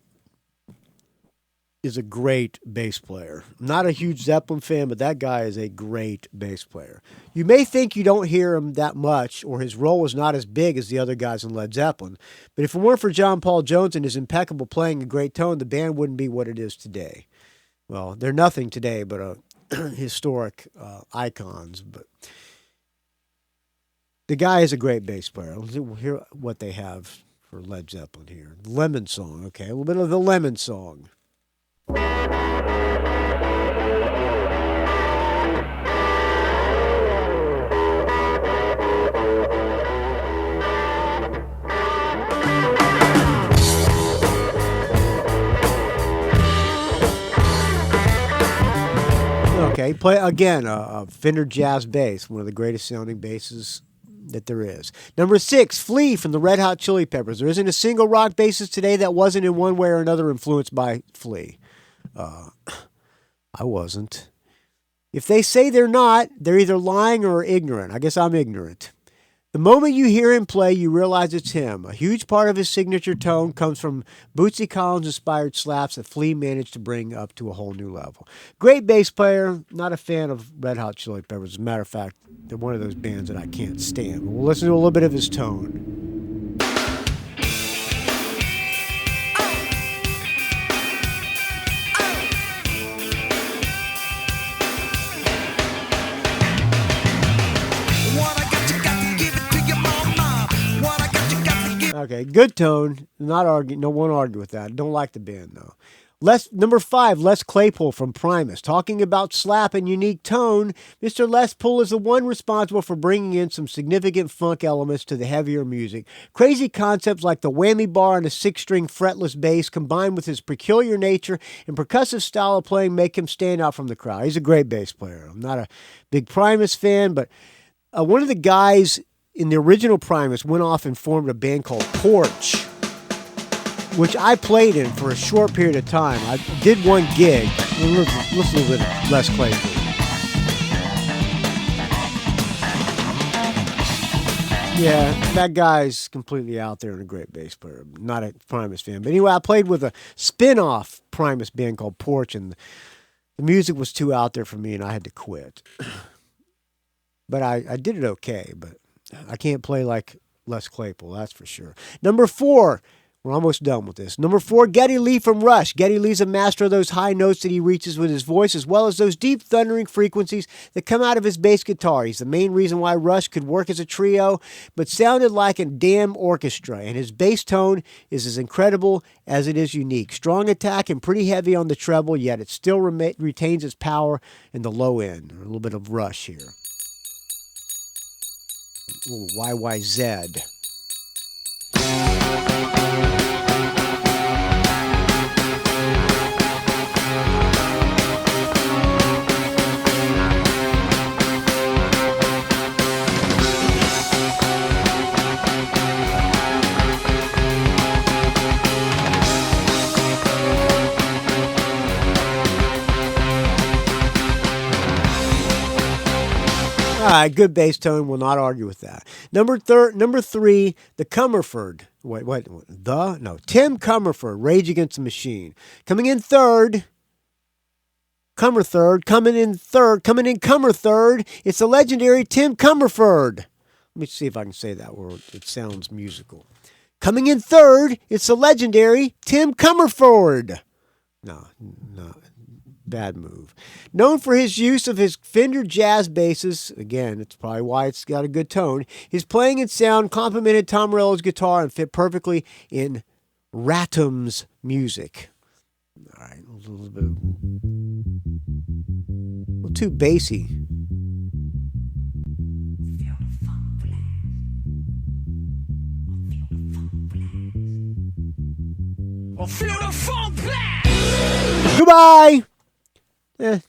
is a great bass player. I'm not a huge Zeppelin fan, but that guy is a great bass player. You may think you don't hear him that much, or his role is not as big as the other guys in Led Zeppelin, but if it weren't for John Paul Jones and his impeccable playing and great tone, the band wouldn't be what it is today. Well, they're nothing today but historic icons, but the guy is a great bass player. We'll hear what they have for Led Zeppelin here. The Lemon Song, okay? A little bit of the Lemon Song. Okay, play again a Fender Jazz bass, one of the greatest sounding basses that there is. Number 6, Flea from the Red Hot Chili Peppers. There isn't a single rock bassist today that wasn't in one way or another influenced by Flea. I wasn't. If they say they're not, they're either lying or ignorant. I guess I'm ignorant. The moment you hear him play, you realize it's him. A huge part of his signature tone comes from Bootsy Collins-inspired slaps that Flea managed to bring up to a whole new level. Great bass player. Not a fan of Red Hot Chili Peppers. As a matter of fact, they're one of those bands that I can't stand. But we'll listen to a little bit of his tone. Okay, good tone. Not argue. No one argue with that. Don't like the band though. Number 5, Les Claypool from Primus. Talking about slap and unique tone, Mr. Les Paul is the one responsible for bringing in some significant funk elements to the heavier music. Crazy concepts like the whammy bar and a 6-string fretless bass combined with his peculiar nature and percussive style of playing make him stand out from the crowd. He's a great bass player. I'm not a big Primus fan, but one of the guys in the original Primus went off and formed a band called Porch, which I played in for a short period of time. I did one gig. Listen to Les Claypool. Yeah, that guy's completely out there and a great bass player. Not a Primus fan. But anyway, I played with a spin-off Primus band called Porch, and the music was too out there for me, and I had to quit. But I did it okay, but I can't play like Les Claypool, that's for sure. Number 4, we're almost done with this. Number 4, Geddy Lee from Rush. Geddy Lee's a master of those high notes that he reaches with his voice, as well as those deep thundering frequencies that come out of his bass guitar. He's the main reason why Rush could work as a trio, but sounded like a damn orchestra, and his bass tone is as incredible as it is unique. Strong attack and pretty heavy on the treble, yet it still retains its power in the low end. A little bit of Rush here. Ooh, YYZ. All right, good bass tone. Will not argue with that. Number 3, the Comerford. Tim Comerford, Rage Against the Machine. Coming in third, Comer third. It's the legendary Tim Comerford. Let me see if I can say that word. It sounds musical. Coming in third, it's the legendary Tim Comerford. No. Bad move. Known for his use of his Fender jazz basses, again, it's probably why it's got a good tone, his playing and sound complemented Tom Morello's guitar and fit perfectly in Ratum's music. All right, a little bit, a little too bassy. Goodbye!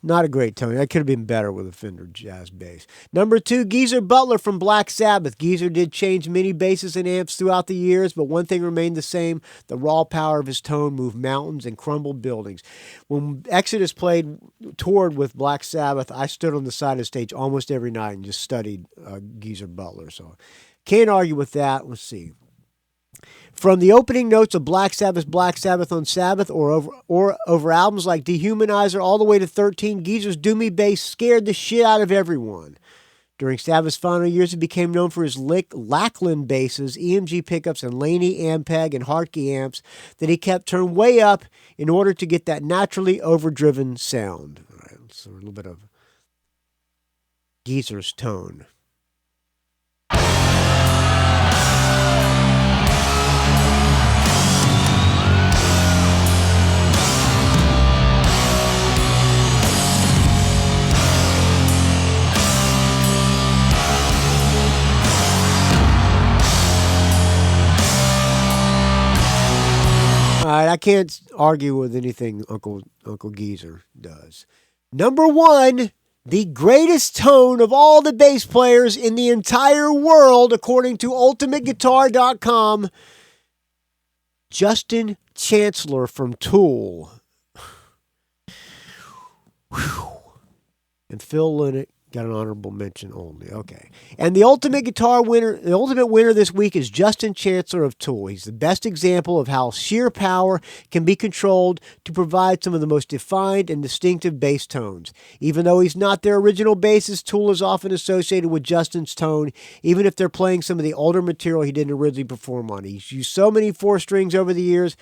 Not a great tone. That could have been better with a Fender jazz bass. Number 2, Geezer Butler from Black Sabbath. Geezer did change many basses and amps throughout the years, but one thing remained the same. The raw power of his tone moved mountains and crumbled buildings. When Exodus toured with Black Sabbath, I stood on the side of the stage almost every night and just studied Geezer Butler. So can't argue with that. Let's see. From the opening notes of Black Sabbath on Sabbath, or over albums like Dehumanizer, all the way to 13, Geezer's doomy bass scared the shit out of everyone. During Sabbath's final years, he became known for his Lackland basses, EMG pickups, and Laney Ampeg and Hartke amps that he kept turned way up in order to get that naturally overdriven sound. All right, so a little bit of Geezer's tone. All right, I can't argue with anything Uncle Geezer does. Number 1, the greatest tone of all the bass players in the entire world, according to UltimateGuitar.com, Justin Chancellor from Tool. Whew. And Phil Lynott got an honorable mention only. Okay. And the ultimate winner this week is Justin Chancellor of Tool. He's the best example of how sheer power can be controlled to provide some of the most defined and distinctive bass tones. Even though he's not their original bassist, Tool is often associated with Justin's tone, even if they're playing some of the older material he didn't originally perform on. He's used so many 4-strings over the years,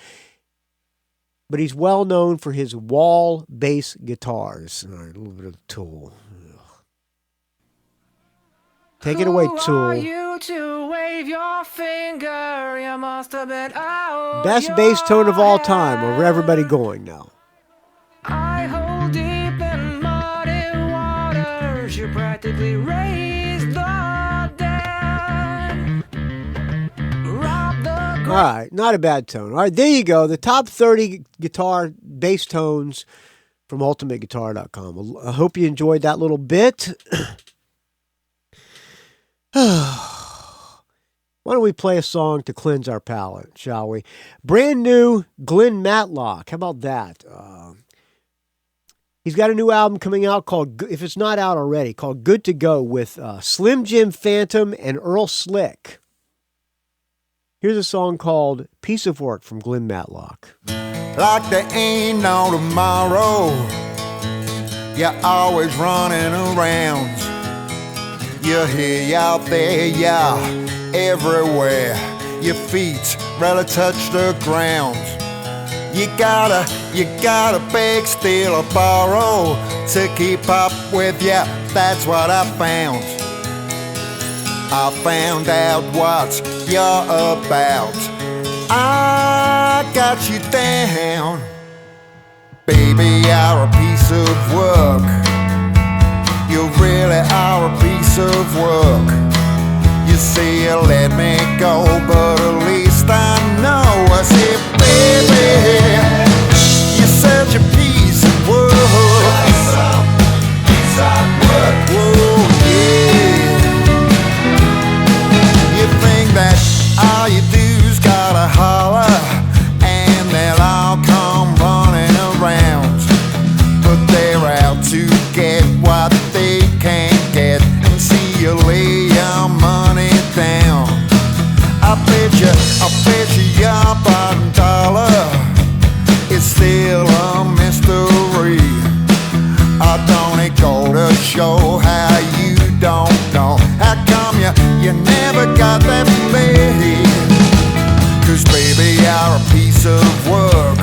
but he's well known for his wall bass guitars. All right, a little bit of Tool. Take it away, Tool. Who are you to wave your finger? You must have been out Best bass tone of all time. Where everybody going now? I hold deep in muddy waters. You practically raised the dead. Rob the All right, not a bad tone. All right, there you go. The top 30 guitar bass tones from UltimateGuitar.com. I hope you enjoyed that little bit. Why don't we play a song to cleanse our palate, shall we? Brand new Glenn Matlock. How about that? He's got a new album coming out called, if it's not out already, called Good to Go with Slim Jim Phantom and Earl Slick. Here's a song called Piece of Work from Glenn Matlock. Like there ain't no tomorrow, you're always running around. You're here, you're out there, you're everywhere. Your feet rarely touch the ground. You gotta beg, steal, or borrow to keep up with ya. That's what I found. I found out what you're about. I got you down. Baby, you're a piece of work. You really are a piece of work. You say you let me go, but at least I know. I say, baby, you're such a piece of work. Piece of work. Whoa, yeah. You think that all you do's gotta holler, and they'll all come running around, but they're out to get what they can't get, and see you lay your money down. I bet you your bottom dollar is still a mystery. I don't it go to show how you don't know? How come you never got that play? 'Cause baby, you're a piece of work.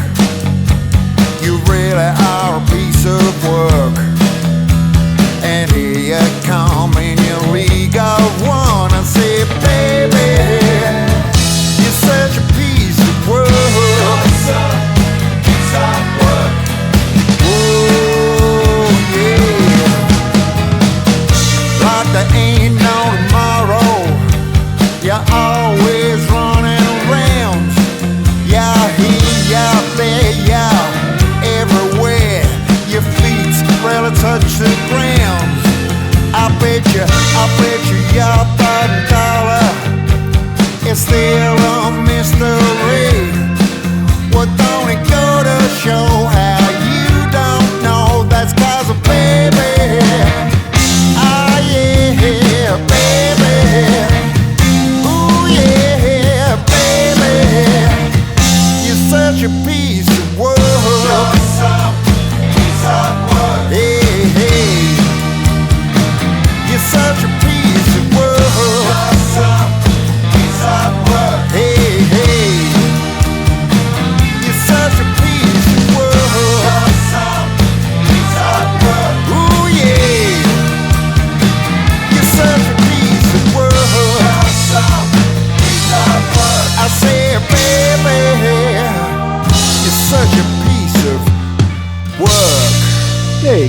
You really are a piece of work. And here you come in your league of one. I say, baby, you're such a piece of work. Piece of work. Oh, yeah.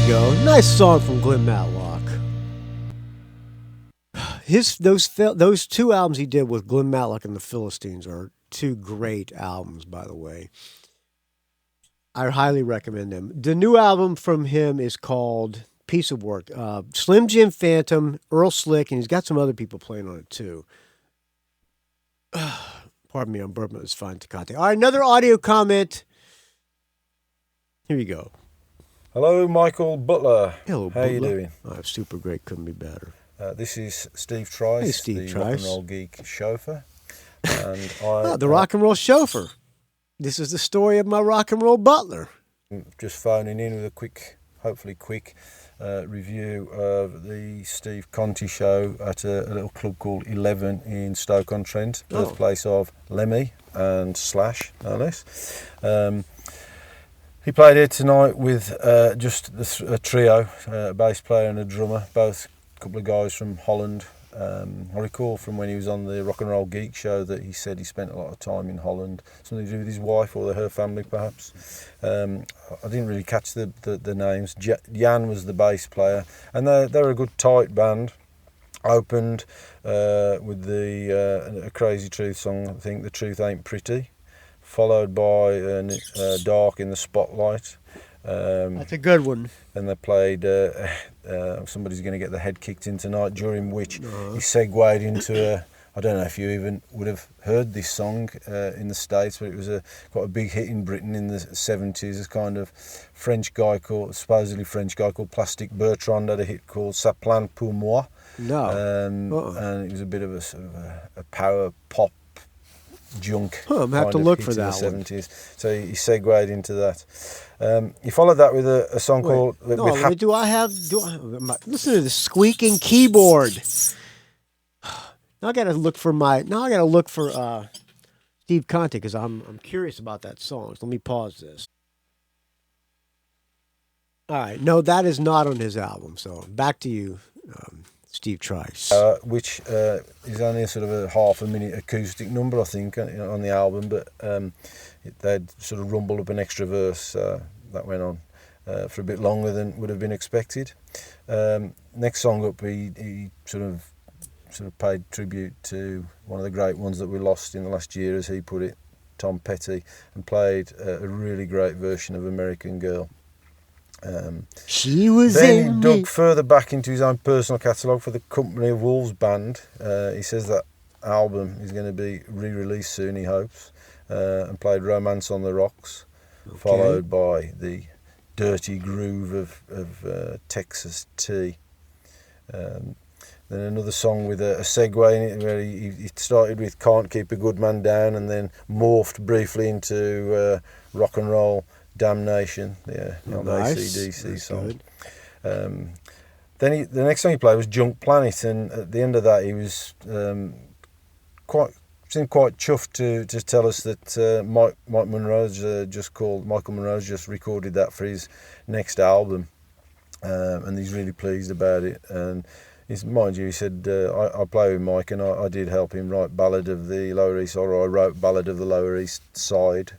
you go. Nice song from Glenn Matlock. Those two albums he did with Glenn Matlock and the Philistines are two great albums, by the way. I highly recommend them. The new album from him is called Piece of Work. Slim Jim Phantom, Earl Slick, and he's got some other people playing on it too. Pardon me, I'm burping. It's fine, Conte. All right, another audio comment. Here you go. Hello, Michael Butler. Hello, How you doing? Oh, super great. Couldn't be better. This is Steve Trice, Hey, Steve the Trice. Rock and Roll Geek chauffeur. And The rock and roll chauffeur. This is the story of my rock and roll butler. just phoning in with a quick, hopefully quick, review of the Steve Conte show at a little club called 11 in Stoke-on-Trent, birthplace of Lemmy and Slash, no less. He played here tonight with just a trio, a bass player and a drummer, both a couple of guys from Holland. I recall from when he was on the Rock and Roll Geek show that he said he spent a lot of time in Holland, something to do with his wife or her family perhaps. I didn't really catch the names. Jan was the bass player, and they were a good tight band. Opened with a Crazy Truth song, I think, The Truth Ain't Pretty, followed by Dark in the Spotlight. That's a good one. And they played Somebody's Going to Get the Head Kicked In Tonight, during which he segued into I don't know if you even would have heard this song in the States, but it was quite a big hit in Britain in the 70s. A kind of supposedly French guy called Plastic Bertrand had a hit called Ça plane pour moi. No. And it was a bit of a sort of a power pop junk. I'm gonna have to look for in that the one. 70s. So he segued into that. He followed that with a song called. Listen to the squeaking keyboard. Now I gotta look for Steve Conte because I'm curious about that song. So let me pause this. All right, no, that is not on his album. So back to you, Steve Trice. Which is only a sort of a half a minute acoustic number, I think, on the album, but they'd sort of rumbled up an extra verse that went on for a bit longer than would have been expected. Next song up, he sort of paid tribute to one of the great ones that we lost in the last year, as he put it, Tom Petty, and played a really great version of American Girl. She was then in he dug me. further back into his own personal catalogue for the Company of Wolves band. He says that album is going to be re-released soon, he hopes, and played Romance on the Rocks, followed by the Dirty Groove of Texas Tea. Then another song with a segue in it, where he started with Can't Keep a Good Man Down and then morphed briefly into Rock and Roll Damnation, the AC/DC song. Then the next song he played was Junk Planet, and at the end of that he was seemed quite chuffed to tell us that Michael Monroe's just recorded that for his next album, and he's really pleased about it. And mind you, he said, I play with Mike, and I did help him write Ballad of the Lower East, or I wrote Ballad of the Lower East Side.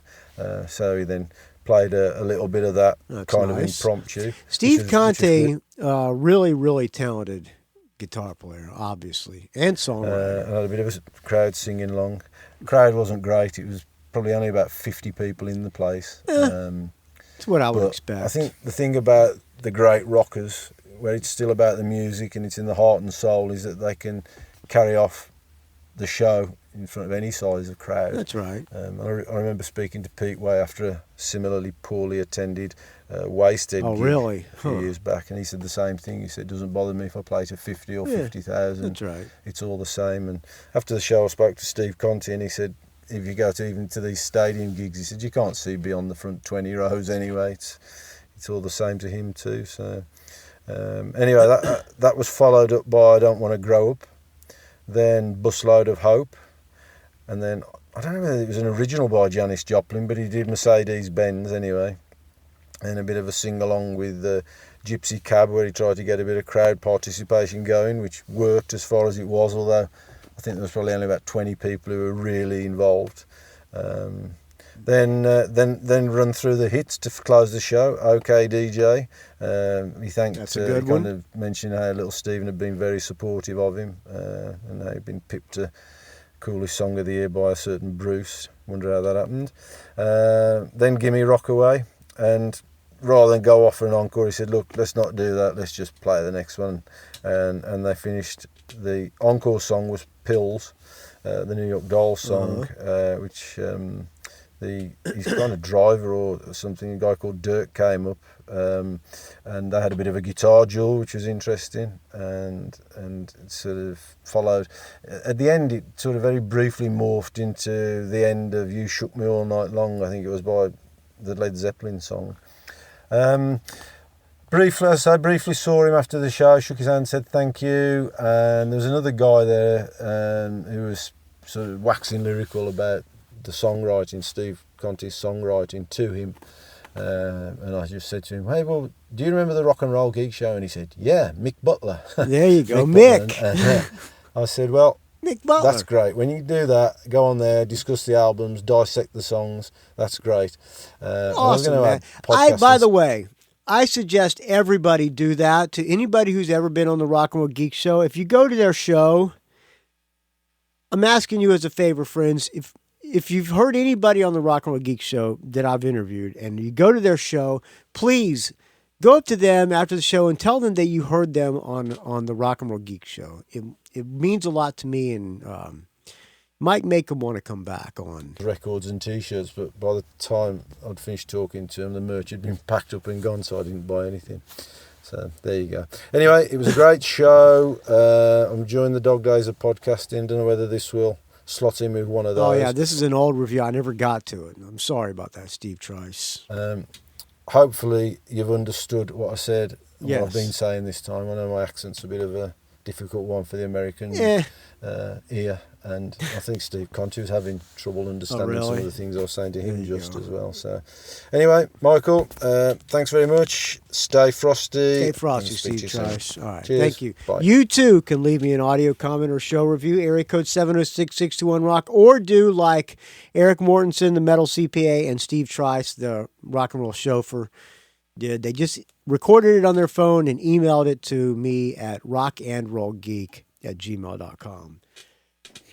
So he then played a little bit of that. That's kind of impromptu. Steve Conte, really, really talented guitar player, obviously, and songwriter. And had a bit of a crowd singing along. The crowd wasn't great. It was probably only about 50 people in the place. That's what I would expect. I think the thing about the great rockers, where it's still about the music and it's in the heart and soul, is that they can carry off the show in front of any size of crowd. That's right. I remember speaking to Pete Way after a similarly poorly attended Wasted gig really? a few years back, and he said the same thing. He said, it doesn't bother me if I play to 50 or 50,000. That's right. It's all the same. And after the show I spoke to Steve Conte, and he said, if you go even to these stadium gigs, he said, you can't see beyond the front 20 rows anyway. It's all the same to him too. So anyway, that was followed up by I Don't Want to Grow Up, then Busload of Hope, and then I don't know whether it was an original by Janis Joplin, but he did Mercedes-Benz anyway, and a bit of a sing-along with Gypsy Cab, where he tried to get a bit of crowd participation going, which worked as far as it was, although I think there was probably only about 20 people who were really involved. Then run through the hits to close the show. OK DJ. He thanked. That's a good kind one. of mentioned how little Stephen had been very supportive of him, and how he'd been pipped to coolest song of the year by a certain Bruce. Wonder how that happened. Then Gimme Rockaway, and rather than go off for an encore, he said, "Look, let's not do that. Let's just play the next one." And they finished. The encore song was Pills, the New York Dolls song, which his kind of driver or something, a guy called Dirk, came up, and they had a bit of a guitar duel, which was interesting, and it sort of followed. At the end, it sort of very briefly morphed into the end of You Shook Me All Night Long. I think it was by the Led Zeppelin song. Briefly saw him after the show, shook his hand, said thank you, and there was another guy there who was sort of waxing lyrical about the songwriting, Steve Conte's songwriting to him, and I just said to him, "Hey, well, do you remember the Rock and Roll Geek show?" And he said, "Yeah, Mick Butler." There you go, Mick. Mick. And, I said, "Well, Mick Butler. that's great. When you do that, go on there, discuss the albums, dissect the songs. That's great." Awesome, man. By the way, I suggest everybody do that. To anybody who's ever been on the Rock and Roll Geek show, if you go to their show, I'm asking you as a favor, friends, if you've heard anybody on the Rock and Roll Geek show that I've interviewed and you go to their show, please go up to them after the show and tell them that you heard them on the Rock and Roll Geek show. It means a lot to me and might make them want to come back on. Records and T-shirts, but by the time I'd finished talking to them, the merch had been packed up and gone, so I didn't buy anything. So there you go. Anyway, it was a great show. I'm enjoying the dog days of podcasting. Don't know whether this will slot in with one of those. Oh yeah, this is an old review. I never got to it. I'm sorry about that, Steve Trice. Hopefully you've understood what I said, yes. what I've been saying this time. I know my accent's a bit of a difficult one for the American ear, and I think Steve Conte was having trouble understanding some of the things I was saying to him as well. So anyway, Michael, thanks very much. Stay frosty. Stay frosty, Steve Trice. All right, cheers. Thank you. Bye. You too can leave me an audio comment or show review, area code 706-621-ROCK, or do like Eric Mortensen, the Metal CPA, and Steve Trice, the rock and roll chauffeur, did. They just recorded it on their phone and emailed it to me at rockandrollgeek@gmail.com.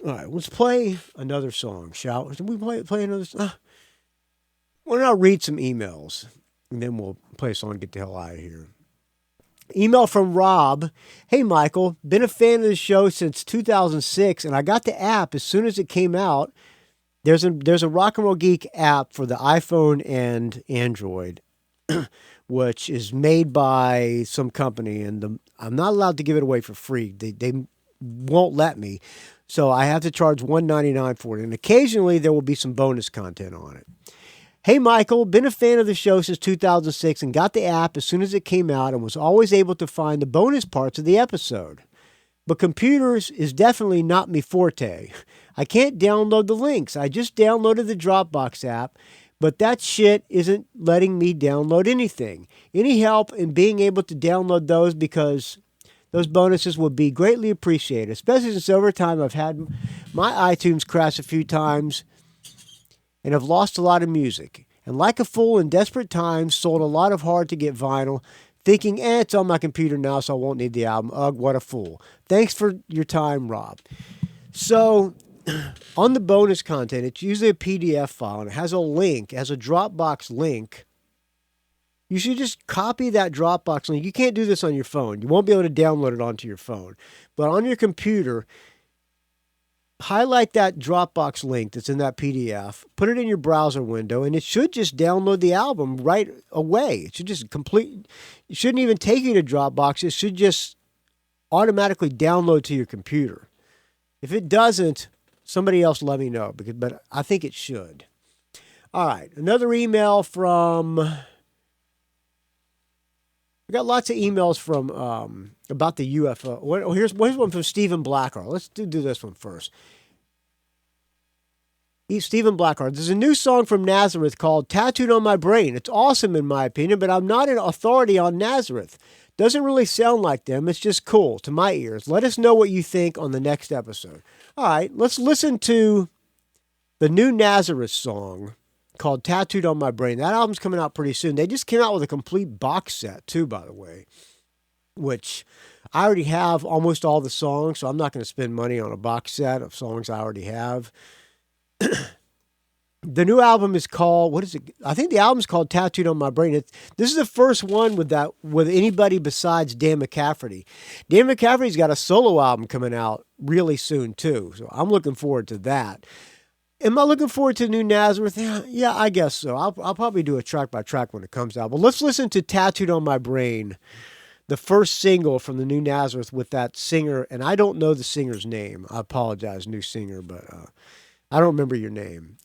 All right, let's play another song, shall we? Can we play another song? Why don't I read some emails, and then we'll play a song and get the hell out of here. Email from Roub. Hey, Michael. Been a fan of the show since 2006, and I got the app as soon as it came out. There's a Rock and Roll Geek app for the iPhone and Android, which is made by some company, and I'm not allowed to give it away for free. They won't let me. So I have to charge $1.99 for it. And occasionally there will be some bonus content on it. Hey, Michael, been a fan of the show since 2006 and got the app as soon as it came out and was always able to find the bonus parts of the episode. But computers is definitely not me forte. I can't download the links. I just downloaded the Dropbox app, but that shit isn't letting me download anything. Any help in being able to download those, because those bonuses would be greatly appreciated, especially since over time I've had my iTunes crash a few times and have lost a lot of music. And like a fool in desperate times, sold a lot of hard-to-get vinyl, thinking, it's on my computer now, so I won't need the album. Ugh, what a fool. Thanks for your time, Rob. So, on the bonus content, it's usually a PDF file, and it has a link, it has a Dropbox link. You should just copy that Dropbox link. You can't do this on your phone. You won't be able to download it onto your phone. But on your computer, highlight that Dropbox link that's in that PDF, put it in your browser window, and it should just download the album right away. It should just it shouldn't even take you to Dropbox. It should just automatically download to your computer. If it doesn't, somebody else let me know, but I think it should. All right, another email from... We got lots of emails from about the UFO. Here's one from Stephen Blackheart. Let's do this one first. Stephen Blackheart. There's a new song from Nazareth called Tattooed on My Brain. It's awesome in my opinion, but I'm not an authority on Nazareth. Doesn't really sound like them. It's just cool to my ears. Let us know what you think on the next episode. All right, let's listen to the new Nazareth song called Tattooed on My Brain. That album's coming out pretty soon. They just came out with a complete box set, too, by the way, which I already have almost all the songs, so I'm not going to spend money on a box set of songs I already have. The new album is called, what is it? I think the album's called Tattooed on My Brain. This is the first one with anybody besides Dan McCafferty. Dan McCafferty's got a solo album coming out really soon, too, so I'm looking forward to that. Am I looking forward to the new Nazareth? Yeah, I guess so. I'll probably do a track by track when it comes out. But let's listen to Tattooed on My Brain, the first single from the new Nazareth with that singer. And I don't know the singer's name. I apologize, new singer, but I don't remember your name.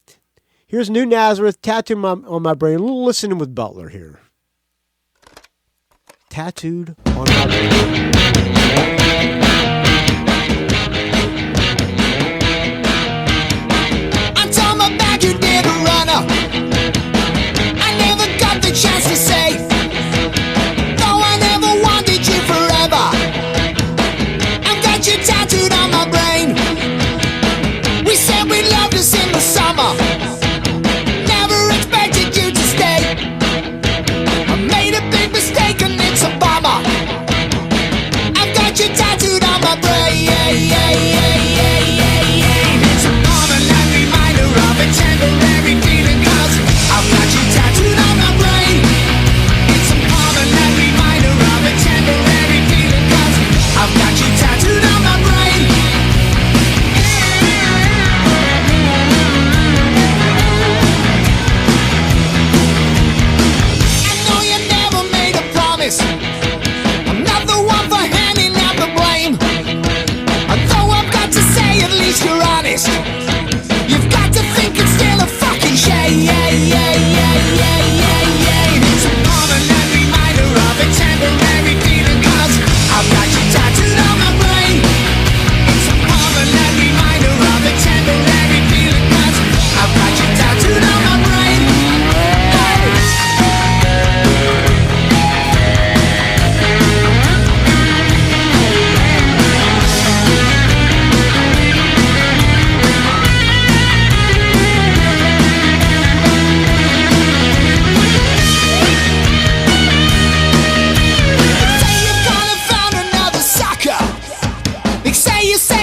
Here's new Nazareth, Tattooed on My Brain. A little listening with Butler here. Tattooed on My Brain. Chance to say, though I never wanted you forever, I've got you tattooed on my brain. We said we loved us in the summer, never expected you to stay. I made a big mistake and it's a bummer. I've got you tattooed on my brain. It's a permanent reminder of a temporary feeling, 'cause I've got you tattooed on my brain. Temporary feeling, 'cause I've got you tattooed on my brain. I know you never made a promise. I'm not the one for handing out the blame. Although I've got to say, at least you're honest. You've got to think it's still a fucking shame. It's a permanent reminder of a temporary feeling, 'cause I've got you tattooed on my brain. It's a permanent reminder of a temporary feeling, 'cause I've got you tattooed on my brain.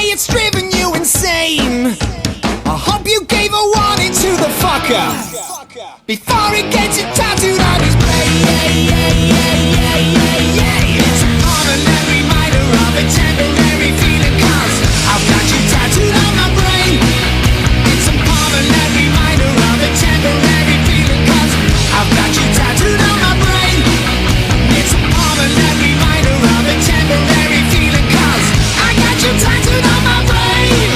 It's driven you insane. I hope you gave a warning to the fucker before he gets it tattooed on his brain. It's a permanent reminder of a temporary feeling, 'cause I've got you tattooed on my brain. It's a permanent reminder of a temporary feeling, 'cause I've got you tattooed on my brain. It's a permanent reminder of a temporary feeling, 'cause I got you tattooed on my brain.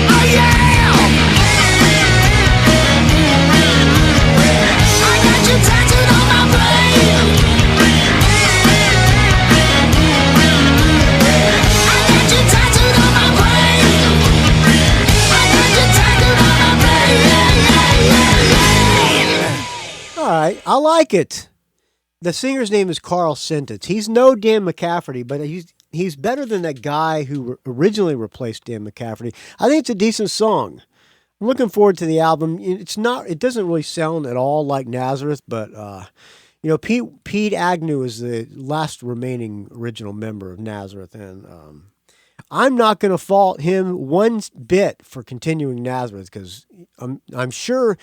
Oh yeah! I got you tattooed on my brain. I got you tattooed on my brain. I got you tattooed on my brain. All right, I like it. The singer's name is Carl Sentence. He's no Dan McCafferty, but he's better than that guy who originally replaced Dan McCafferty. I think it's a decent song. I'm looking forward to the album. It doesn't really sound at all like Nazareth, but Pete Agnew is the last remaining original member of Nazareth, and I'm not going to fault him one bit for continuing Nazareth, because I'm sure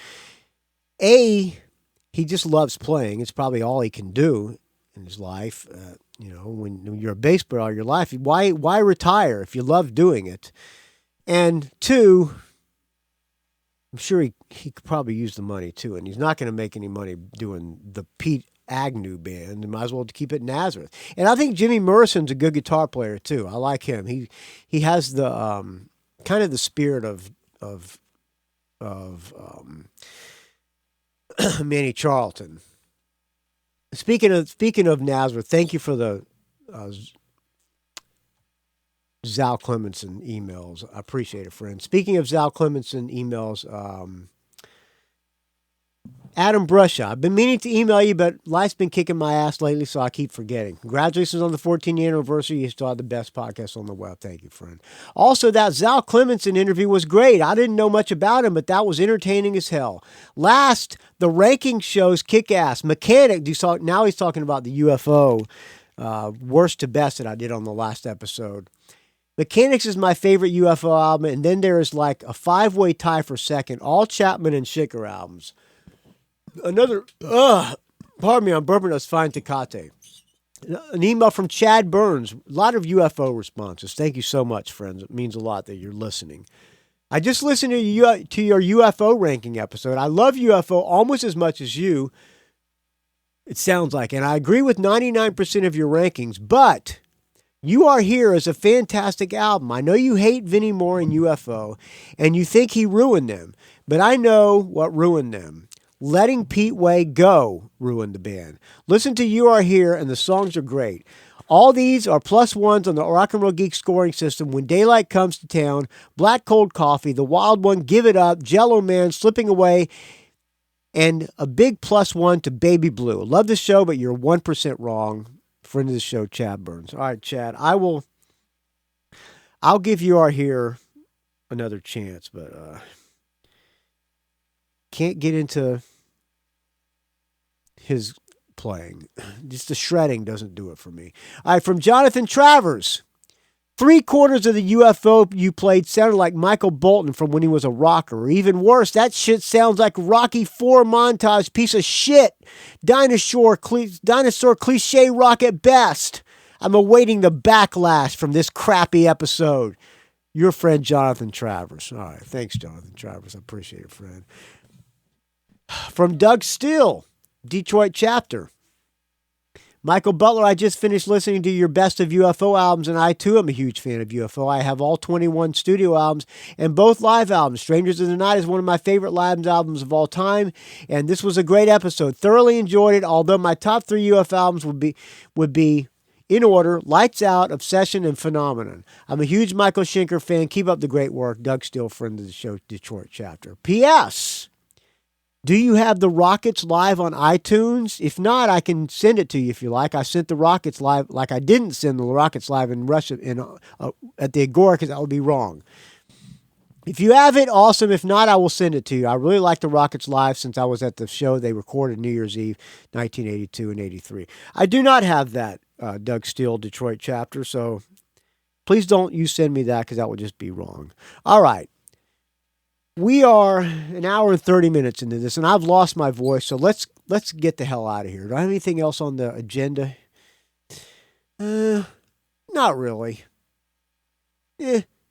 he just loves playing. It's probably all he can do in his life. When you're a bass player all your life, why retire if you love doing it? And two, I'm sure he could probably use the money too, and he's not going to make any money doing the Pete Agnew band. Might as well keep it Nazareth. And I think Jimmy Morrison's a good guitar player too. I like him. He has the kind of the spirit of Manny Charlton. Speaking of Nazareth, thank you for the Zal Clemenson emails. I appreciate it, friend. Speaking of Zal Clemenson emails, Adam Brusha, I've been meaning to email you, but life's been kicking my ass lately, so I keep forgetting. Congratulations on the 14th anniversary. You still have the best podcast on the web. Thank you, friend. Also, that Zal Clemenson interview was great. I didn't know much about him, but that was entertaining as hell. Last, the ranking shows kick ass. Mechanic, now he's talking about the UFO, worst to best that I did on the last episode. Mechanics is my favorite UFO album, and then there is like a 5-way tie for second. All Chapman and Shicker albums. Pardon me, I'm burping us fine Tecate. An email from Chad Burns. A lot of UFO responses. Thank you so much, friends. It means a lot that you're listening. I just listened to your UFO ranking episode. I love UFO almost as much as you, it sounds like. And I agree with 99% of your rankings, but You Are Here is a fantastic album. I know you hate Vinnie Moore and UFO, and you think he ruined them, but I know what ruined them. Letting Pete Way Go ruined the band. Listen to You Are Here, and the songs are great. All these are +1s on the Rock and Roll Geek scoring system. When Daylight Comes to Town, Black Cold Coffee, The Wild One, Give It Up, Jello Man, Slipping Away, and a big +1 to Baby Blue. Love the show, but you're 1% wrong. Friend of the show, Chad Burns. All right, Chad, I'll give You Are Here another chance, but can't get into his playing. Just the shredding doesn't do it for me. All right, from Jonathan Travers. 3/4 of the UFO you played sounded like Michael Bolton from when he was a rocker. Or even worse, that shit sounds like Rocky IV montage piece of shit. Dinosaur cliche rock at best. I'm awaiting the backlash from this crappy episode. Your friend, Jonathan Travers. All right, thanks, Jonathan Travers. I appreciate it, friend. From Doug Steele, Detroit chapter. Michael Butler, I just finished listening to your best of UFO albums, and I too am a huge fan of UFO. I have all 21 studio albums and both live albums. Strangers in the Night is one of my favorite live albums of all time, and this was a great episode. Thoroughly enjoyed it, although my top 3 UFO albums would be in order: Lights Out, Obsession, and Phenomenon. I'm a huge Michael Schenker fan. Keep up the great work. Doug Steele, friend of the show, Detroit chapter. P.S. Do you have the Rockets live on iTunes? If not, I can send it to you if you like. I sent the Rockets live, like I didn't send the Rockets live in Russia at the Agora, because that would be wrong. If you have it, awesome. If not, I will send it to you. I really like the Rockets live since I was at the show they recorded New Year's Eve, 1982 and 83. I do not have that Doug Steele Detroit chapter, so please don't you send me that, because that would just be wrong. All right. We are an hour and 30 minutes into this, and I've lost my voice, so let's get the hell out of here. Do I have anything else on the agenda? Not really.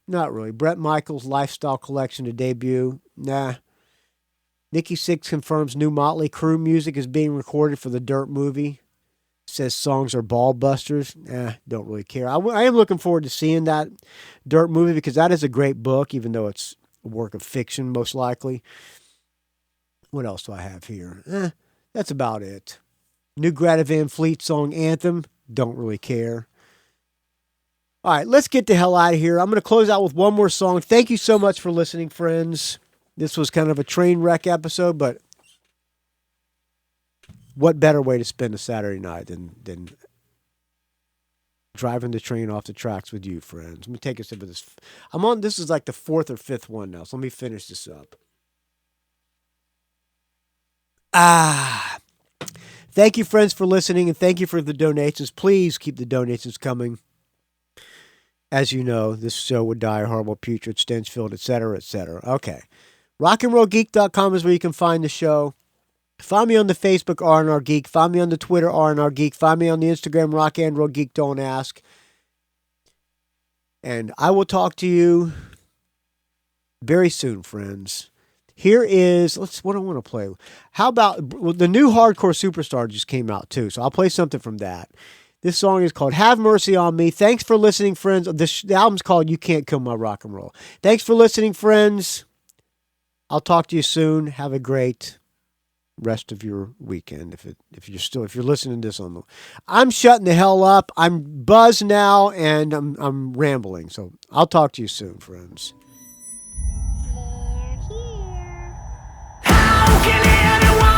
Not really. Bret Michaels' Lifestyle Collection to debut? Nah. Nikki Sixx confirms new Motley Crue music is being recorded for the Dirt movie. Says songs are ball busters. Don't really care. I am looking forward to seeing that Dirt movie, because that is a great book, even though it's a work of fiction, most likely. What else do I have here? That's about it. New Greta Van Fleet song, Anthem. Don't really care. All right, let's get the hell out of here. I'm going to close out with one more song. Thank you so much for listening, friends. This was kind of a train wreck episode, but what better way to spend a Saturday night than driving the train off the tracks with you, friends. Let me take a sip of this. This is like the 4th or 5th one now, so let me finish this up. Thank you, friends, for listening, and thank you for the donations. Please keep the donations coming. As you know, this show would die a horrible, putrid, stench-filled, etc., etc. Okay. rockandrollgeek.com is where you can find the show. Find me on the Facebook, R&R Geek. Find me on the Twitter, R&R Geek. Find me on the Instagram, Rock and Roll Geek, Don't Ask. And I will talk to you very soon, friends. Here is, what do I want to play? How about, the new Hardcore Superstar just came out too, so I'll play something from that. This song is called Have Mercy on Me. Thanks for listening, friends. The album's called You Can't Kill My Rock and Roll. Thanks for listening, friends. I'll talk to you soon. Have a great rest of your weekend. If you're listening to this I'm shutting the hell up. I'm buzzed now and I'm rambling. So I'll talk to you soon, friends. How can anyone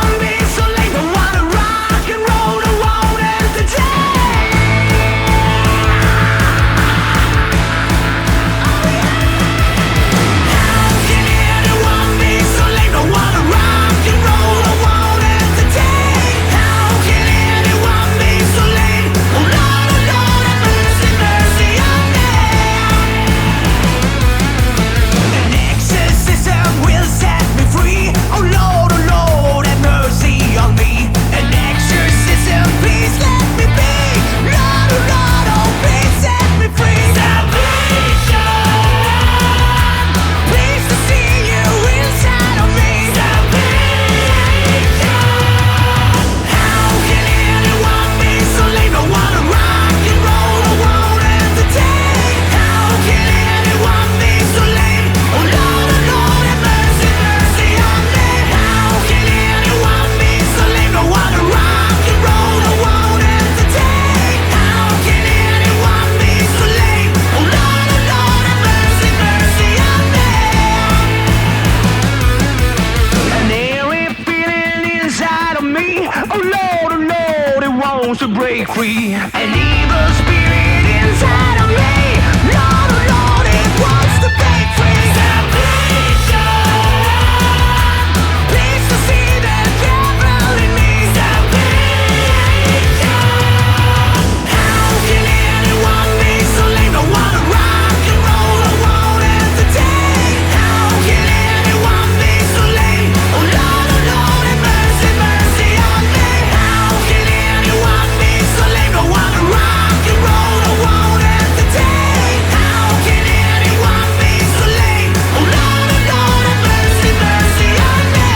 wants to break free. An evil spirit inside of me. Lord, oh Lord, it wants to break free. Salvation. Please to see the devil in me. Salvation. How can anyone be so lame? Don't wanna rock and roll, I won't entertain. How can anyone be so lame? Oh Lord, have mercy, mercy on me. How can anyone be so lame? Don't wanna rock and roll, I won't entertain. How can anyone be so lame? Oh Lord, have mercy, mercy on me.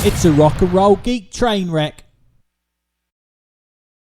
It's a rock and roll geek train wreck.